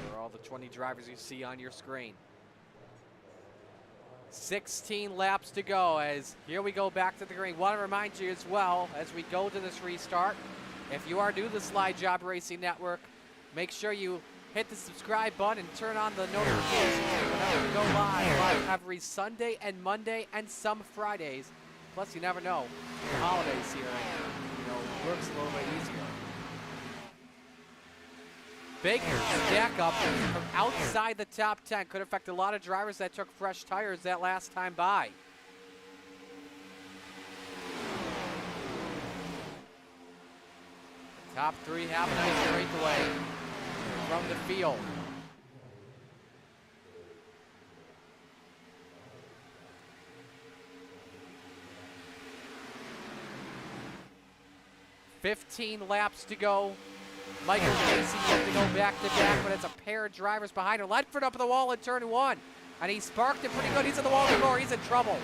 Here are all the 20 drivers you see on your screen. 16 laps to go as here we go back to the green. Want to remind you as well, as we go to this restart, if you are new to the Slide Job Racing Network, make sure you hit the subscribe button and turn on the notifications whenever we go live every Sunday and Monday and some Fridays. Plus, you never know, the holidays here, works a little bit easier. Big stack up from outside the top 10. Could affect a lot of drivers that took fresh tires that last time by. The top 3 have a nice breakaway from the field. $15 laps to go. Michael Casey has to go back-to-back, but it's a pair of drivers behind him. Ledford up the wall in turn 1, and he sparked it pretty good. He's at the wall before. He's in trouble.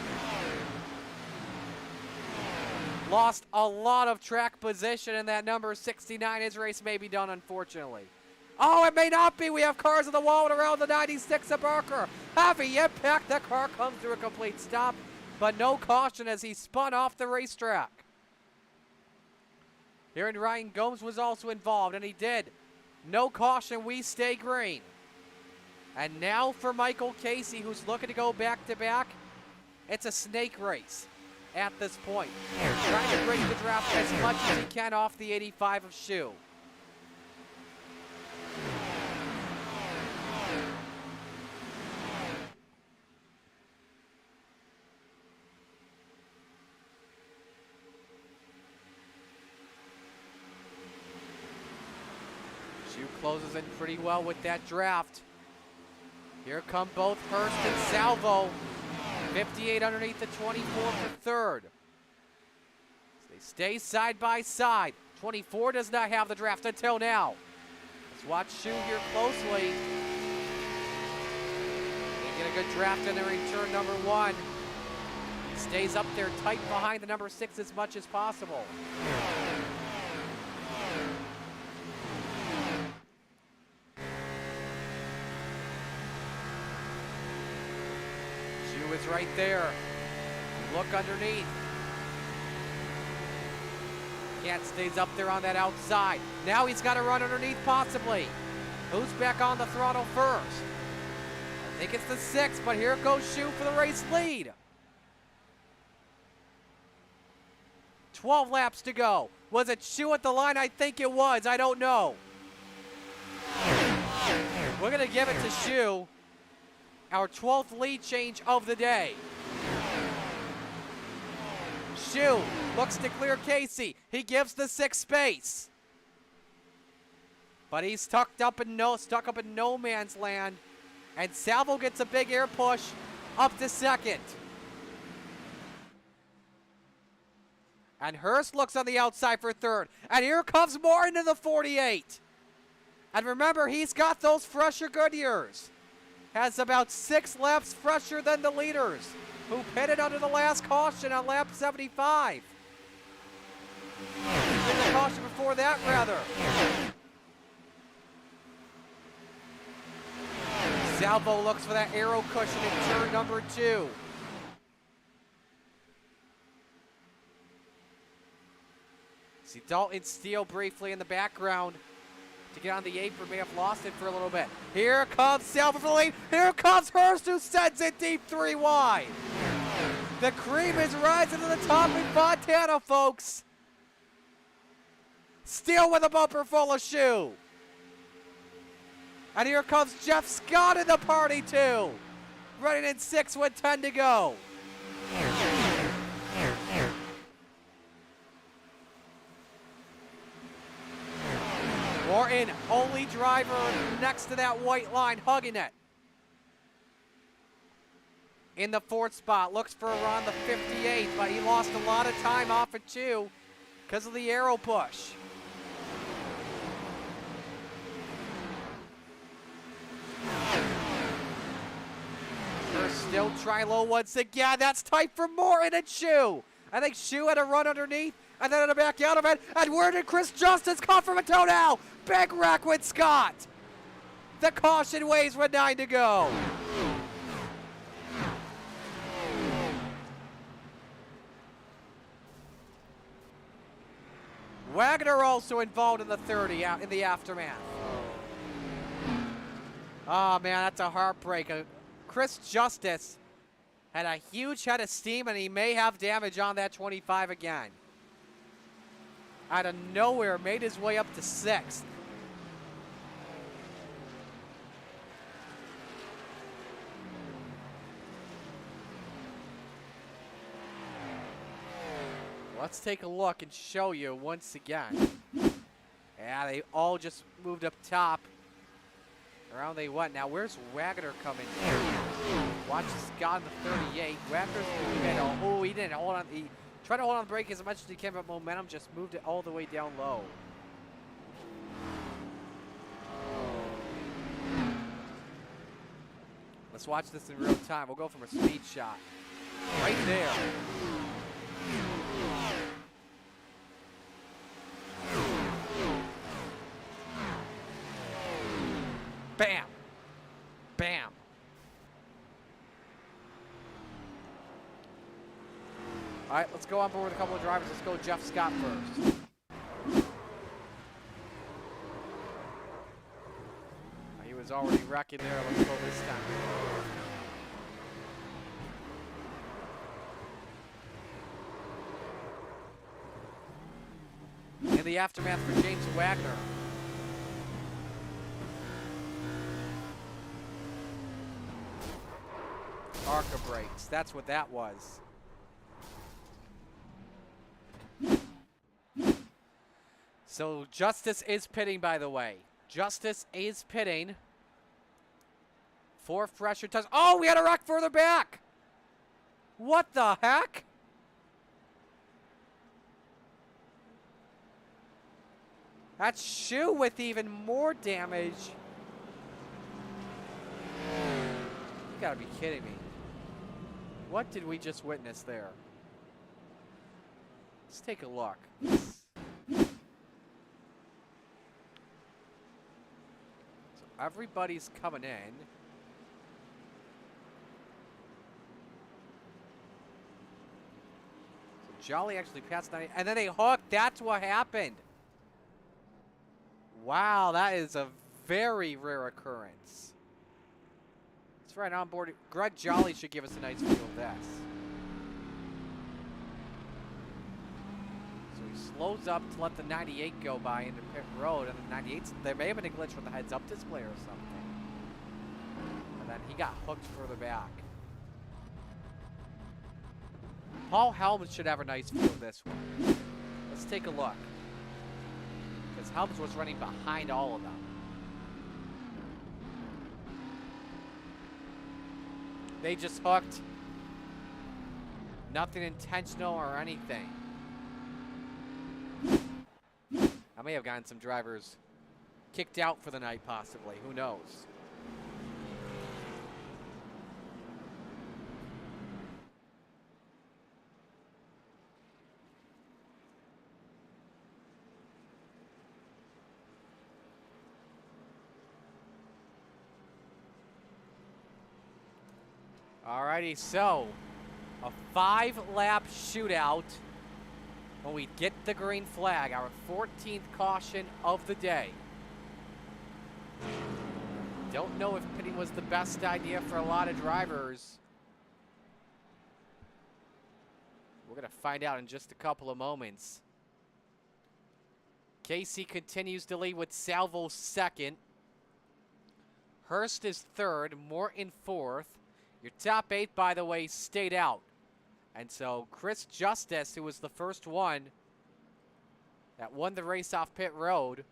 Lost a lot of track position, and that number 69, his race may be done, unfortunately. Oh, it may not be. We have cars on the wall and around the 96 of Barker. Heavy impact. The car comes to a complete stop, but no caution as he spun off the racetrack. Here and Ryan Gomes was also involved, and he did. No caution, we stay green. And now for Michael Casey, who's looking to go back-to-back. It's a snake race at this point. Trying to break the draft as much as he can off the 85 of Shue. Shue closes in pretty well with that draft. Here come both Hurst and Salvo. 58 underneath the 24 for third. They stay side by side. 24 does not have the draft until now. Let's watch Shu here closely. They get a good draft in there in turn number 1. He stays up there tight behind the number 6 as much as possible. Shu is right there. Look underneath. Cat stays up there on that outside. Now he's got to run underneath possibly. Who's back on the throttle first? I think it's the 6, but here goes Shu for the race lead. 12 laps to go. Was it Shu at the line? I think it was. I don't know. We're going to give it to Shu. Our 12th lead change of the day. Shu looks to clear Casey. He gives the 6 space. But he's stuck up in no man's land. And Salvo gets a big air push up to second. And Hurst looks on the outside for third. And here comes Morton in the 48. And remember, he's got those fresher Goodyears. Has about 6 laps fresher than the leaders, who pitted under the last caution on lap 75. The caution before that, rather. Salvo looks for that aero cushion in turn number 2. See Dalton Steele briefly in the background to get on the apron. May have lost it for a little bit. Here comes Salvo for the lead. Here comes Hurst, who sends it deep 3 wide. The cream is rising to the top in Fontana, folks. Steele with a bumper full of Shu. And here comes Jeff Scott in the party too. Running in 6 with 10 to go. Morton, only driver next to that white line, hugging it. In the 4th spot, looks for around the 58, but he lost a lot of time off of 2 because of the aero push. They're still trying low once again. That's tight for Morton and Shu. I think Shu had a run underneath and then had to back out of it. And where did Chris Justice come from until now? Big wreck with Scott. The caution waves with 9 to go. Wagner also involved in the 30 in the aftermath. Oh man, that's a heartbreak. Chris Justice had a huge head of steam and he may have damage on that 25 again. Out of nowhere, made his way up to 6th. Let's take a look and show you once again. Yeah, they all just moved up top. Around they went. Now, where's Wagner coming? Watch Scott in the 38. Wagner's oh, he didn't hold on. He tried to hold on the brake as much as he can, but momentum just moved it all the way down low. Let's watch this in real time. We'll go from a speed shot. Right there. Bam. Bam. All right, let's go on board with a couple of drivers. Let's go Jeff Scott first. He was already wrecking there. Let's go this time. In the aftermath for James Wagner. Arca brakes, that's what that was. So Justice is pitting, by the way. Justice is pitting 4 fresher tires. Oh, we had a wreck further back. What the heck? That's Shoe with even more damage. You gotta be kidding me. What did we just witness there? Let's take a look. So everybody's coming in. So Jolly actually passed 90, and then they hooked. That's what happened. Wow, that is a very rare occurrence. That's right, on board. Greg Jolly should give us a nice view of this. So he slows up to let the 98 go by into pit road, and the 98's, there may have been a glitch with the heads-up display or something. And then he got hooked further back. Paul Helms should have a nice view of this one. Let's take a look. Because Helms was running behind all of them. They just hooked. Nothing intentional or anything. I may have gotten some drivers kicked out for the night, possibly. Who knows? Alrighty, so a 5-lap shootout when we get the green flag, our 14th caution of the day. Don't know if pitting was the best idea for a lot of drivers. We're going to find out in just a couple of moments. Casey continues to lead with Salvo second. Hurst is third, Morton fourth. Your top 8, by the way, stayed out. And so Chris Justice, who was the first one that won the race off pit road,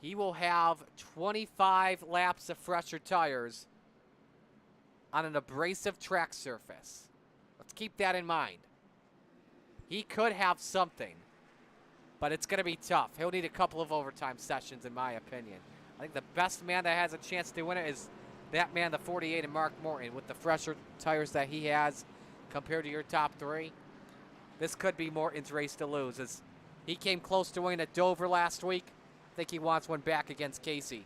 he will have 25 laps of fresher tires on an abrasive track surface. Let's keep that in mind. He could have something, but it's going to be tough. He'll need a couple of overtime sessions, in my opinion. I think the best man that has a chance to win it is that man, the 48, and Mark Morton, with the fresher tires that he has compared to your top 3. This could be Morton's race to lose, as he came close to winning at Dover last week. I think he wants one back against Casey.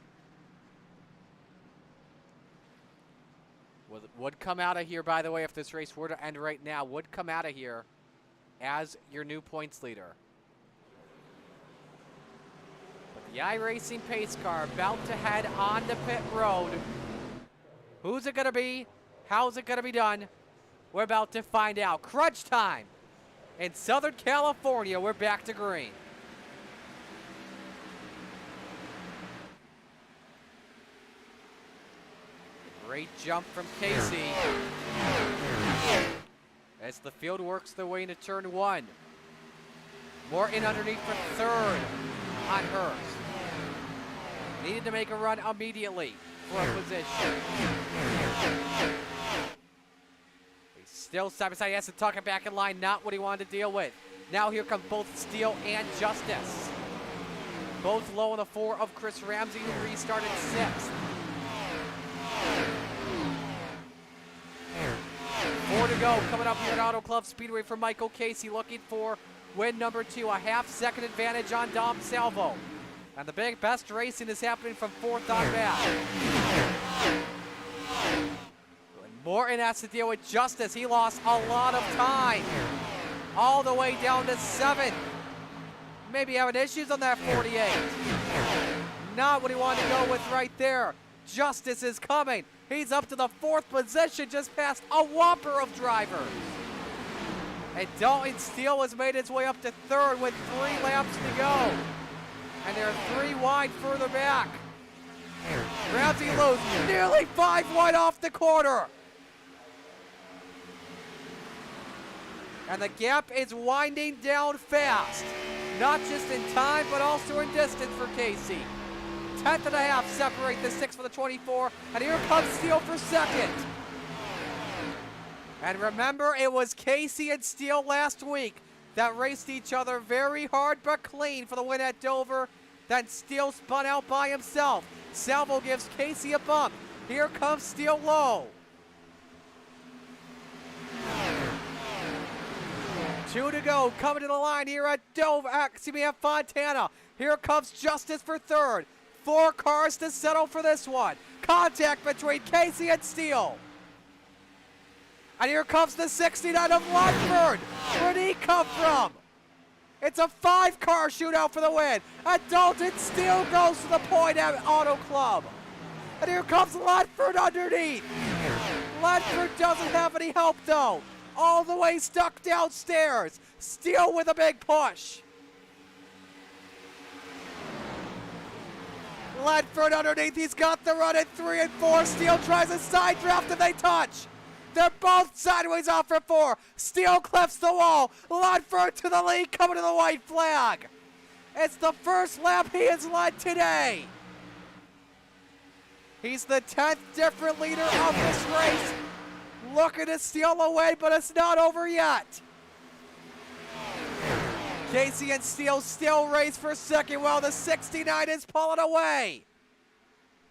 Would come out of here, by the way, if this race were to end right now, would come out of here as your new points leader. But the iRacing pace car about to head on the pit road. Who's it going to be? How's it going to be done? We're about to find out. Crunch time in Southern California. We're back to green. Great jump from Casey. As the field works their way into turn 1. Morton underneath for third on Hurst. Needed to make a run immediately for a position. He's still side by side. He has to tuck it back in line. Not what he wanted to deal with. Now here come both Steele and Justice. Both low on the 4 of Chris Ramsey, who restarted 6th. 4 to go. Coming up here at Auto Club Speedway for Michael Casey, looking for win number 2. A half-second advantage on Dom Salvo. And the big best racing is happening from 4th on back. Morton has to deal with Justice. He lost a lot of time. All the way down to 7th. Maybe having issues on that 48. Not what he wanted to go with right there. Justice is coming. He's up to the 4th position, just past a whopper of drivers. And Dalton Steele has made his way up to 3rd with 3 laps to go. And they're 3 wide further back. Ramsey lows, nearly 5 wide off the corner. And the gap is winding down fast. Not just in time, but also in distance for Casey. tenth and a half separate the 6 for the 24. And here comes Steele for second. And remember, it was Casey and Steele last week that raced each other very hard but clean for the win at Dover. Then Steele spun out by himself. Salvo gives Casey a bump. Here comes Steele low. 2 to go, coming to the line here at Dover, at Fontana. Here comes Justice for third. 4 cars to settle for this one. Contact between Casey and Steele. And here comes the 69 of Ludford. Where'd he come from? It's a 5-car shootout for the win. And Dalton Steele goes to the point at Auto Club. And here comes Ludford underneath. Ludford doesn't have any help though. All the way stuck downstairs. Steele with a big push. Ludford underneath. He's got the run at 3 and 4. Steele tries a side draft and they touch. They're both sideways off for 4. Steele clips the wall. Ludford to the lead, coming to the white flag. It's the first lap he has led today. He's the 10th different leader of this race. Looking to steal away, but it's not over yet. Casey and Steele still race for second while the 69 is pulling away.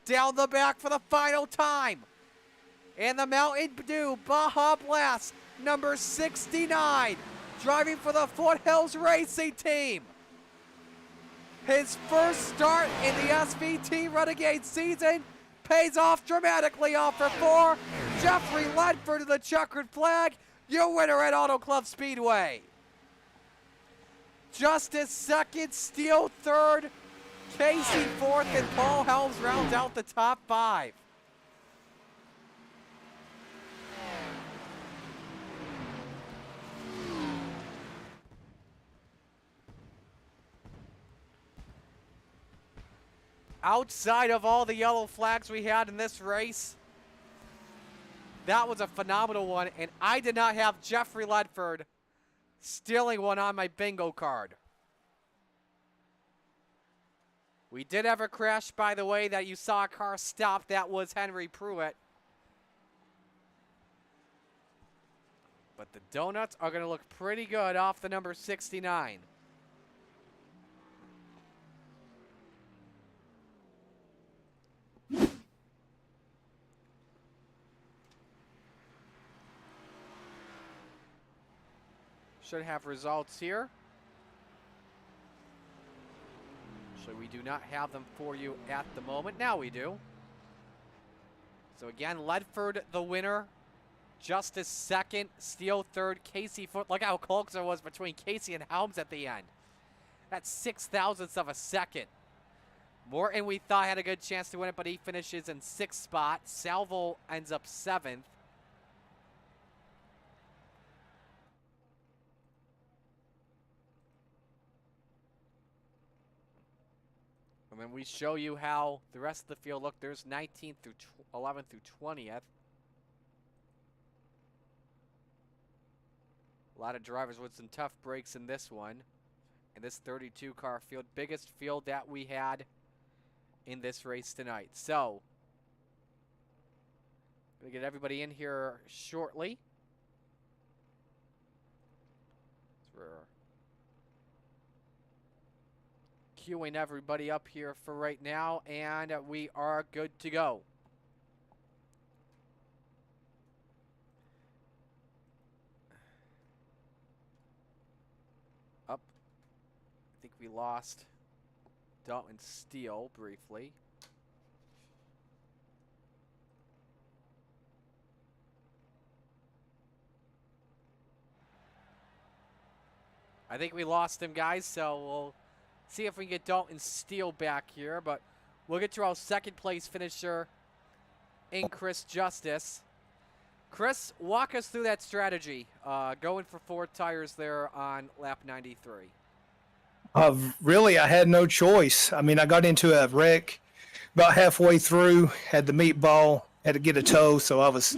Down the back for the final time. And the Mountain Dew Baja Blast, number 69, driving for the Foothills Racing Team. His first start in the SVT Renegades season pays off dramatically off for 4. Jeffrey Ledford to the checkered flag, your winner at Auto Club Speedway. Justice second, Steele third, Casey fourth, and Paul Helms rounds out the top 5. Outside of all the yellow flags we had in this race, that was a phenomenal one, and I did not have Jeffrey Ledford stealing one on my bingo card. We did have a crash, by the way, that you saw a car stop. That was Henry Pruitt. But the donuts are going to look pretty good off the number 69. Should have results here. So we do not have them for you at the moment. Now we do. So again, Ledford the winner. Justice second. Steele third. Casey fourth. Look how close there was between Casey and Helms at the end. That's 6,000ths of a second. Morton, we thought, had a good chance to win it, but he finishes in 6th spot. Salvo ends up 7th. And then we show you how the rest of the field look. There's 19th through 11th through 20th. A lot of drivers with some tough breaks in this one. In this 32-car field. Biggest field that we had in this race tonight. So, going to get everybody in here shortly. We're queuing everybody up here for right now, and we are good to go. Up. I think we lost Dalton Steele briefly. I think we lost him, guys, so we'll see if we can get Dalton Steele back here, but we'll get to our second place finisher in Chris Justice. Chris, walk us through that strategy, going for 4 tires there on lap 93. Really, I had no choice. I mean, I got into a wreck about halfway through, had the meatball, had to get a tow, so I was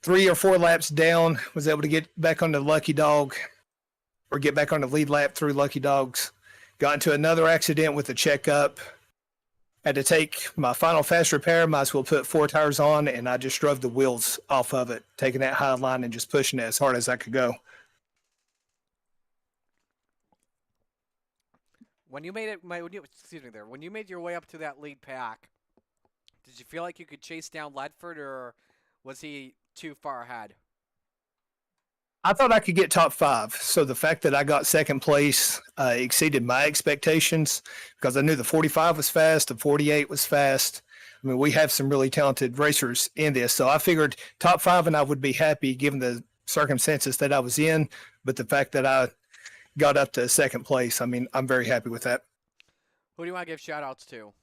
3 or 4 laps down, was able to get back on the Lucky Dog, or get back on the lead lap through Lucky Dogs. Got into another accident with the checkup, Had to take my final fast repair, might as well put 4 tires on, and I just drove the wheels off of it, taking that high line and just pushing it as hard as I could go. When you made it, when you made your way up to that lead pack, did you feel like you could chase down Ledford, or was he too far ahead? I thought I could get top 5, so the fact that I got second place exceeded my expectations because I knew the 45 was fast, the 48 was fast. I mean, we have some really talented racers in this, so I figured top 5 and I would be happy given the circumstances that I was in, but the fact that I got up to second place, I mean, I'm very happy with that. Who do you want to give shout-outs to?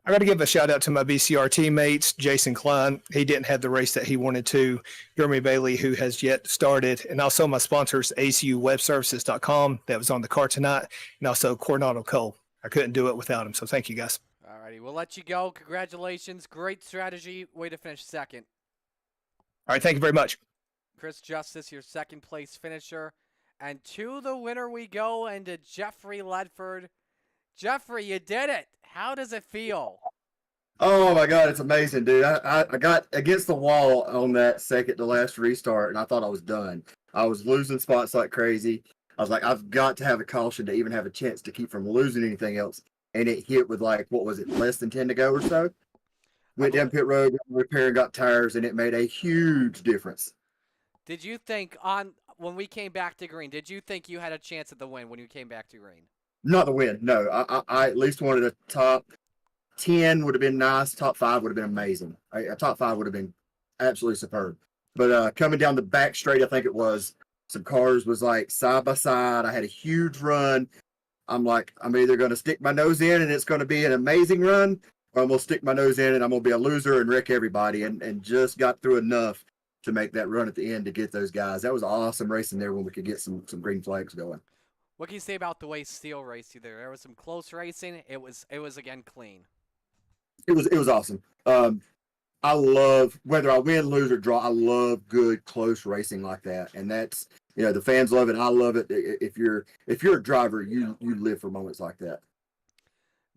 I got to give a shout out to my BCR teammates, Jason Klein. He didn't have the race that he wanted to. Jeremy Bailey, who has yet started. And also my sponsors, ACUWebServices.com, that was on the car tonight. And also Coronado Cole. I couldn't do it without him. So thank you, guys. All righty, we'll let you go. Congratulations. Great strategy. Way to finish second. All right, thank you very much. Chris Justice, your second place finisher. And to the winner we go, and to Jeffrey Ledford. Jeffrey, you did it. How does it feel? Oh my God, it's amazing, dude. I got against the wall on that second to last restart, and I thought I was done. I was losing spots like crazy. I was like, I've got to have a caution to even have a chance to keep from losing anything else. And it hit with like, what was it, less than 10 to go or so? Went down pit road, got repair, and got tires, and it made a huge difference. Did you think when we came back to green, did you think you had a chance at the win when you came back to green? Not the win, no. I at least wanted a top 10 would have been nice. Top 5 would have been amazing. A top 5 would have been absolutely superb. But coming down the back straight, I think it was, some cars was like side by side. I had a huge run. I'm like, I'm either going to stick my nose in and it's going to be an amazing run, or I'm going to stick my nose in and I'm going to be a loser and wreck everybody. And just got through enough to make that run at the end to get those guys. That was awesome racing there when we could get some green flags going. What can you say about the way Steele raced you there? There was some close racing. It was again clean. It was awesome. I love, whether I win, lose, or draw, I love good close racing like that. And that's, the fans love it. I love it. If you're a driver, you live for moments like that.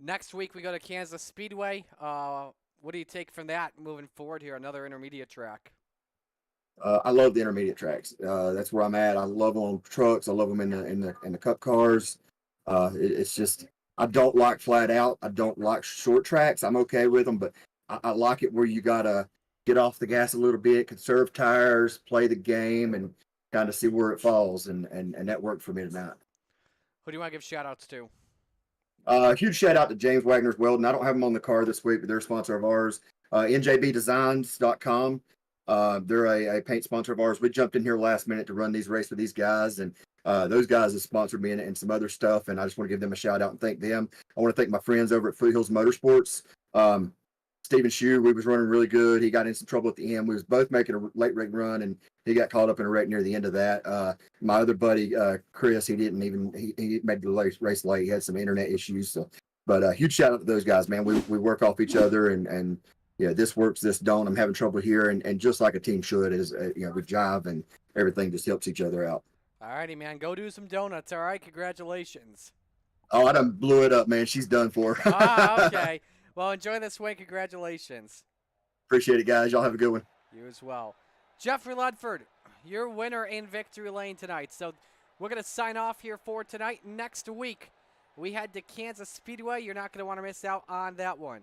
Next week we go to Kansas Speedway. What do you take from that moving forward here? Another intermediate track. I love the intermediate tracks. That's where I'm at. I love them on trucks. I love them in the cup cars. It's just, I don't like flat out. I don't like short tracks. I'm okay with them, but I like it where you gotta get off the gas a little bit, conserve tires, play the game, and kind of see where it falls. And that worked for me tonight. Who do you want to give shout outs to? Huge shout out to James Wagner's Welding. I don't have them on the car this week, but they're a sponsor of ours. NJBdesigns.com. They're a paint sponsor of ours. We jumped in here last minute to run these races with these guys, and those guys have sponsored me and some other stuff, and I just want to give them a shout out and thank them. I want to thank my friends over at Foothills Motorsports. Stephen Shue, we was running really good. He got in some trouble at the end. We was both making a late wreck run, and he got caught up in a wreck near the end of that. My other buddy, Chris, he made the race late. He had some internet issues. So, but huge shout out to those guys, man. We work off each other, and this works, this don't. I'm having trouble here, and just like a team should, is we jive and everything just helps each other out. All righty, man. Go do some donuts. All right. Congratulations. Oh, I done blew it up, man. She's done for. Okay. Well, enjoy this win. Congratulations. Appreciate it, guys. Y'all have a good one. You as well. Jeffrey Ledford, your winner in victory lane tonight. So we're going to sign off here for tonight. Next week, we head to Kansas Speedway. You're not going to want to miss out on that one.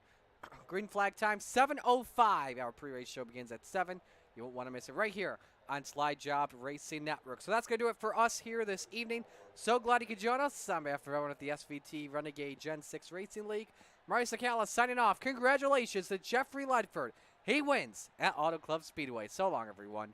Green flag time, 7:05. Our pre-race show begins at 7. You won't want to miss it right here on Slide Job Racing Network. So that's going to do it for us here this evening. So glad you could join us. On behalf of everyone at the SVT Renegade Gen 6 Racing League, Maurice Sakala signing off. Congratulations to Jeffrey Ledford. He wins at Auto Club Speedway. So long, everyone.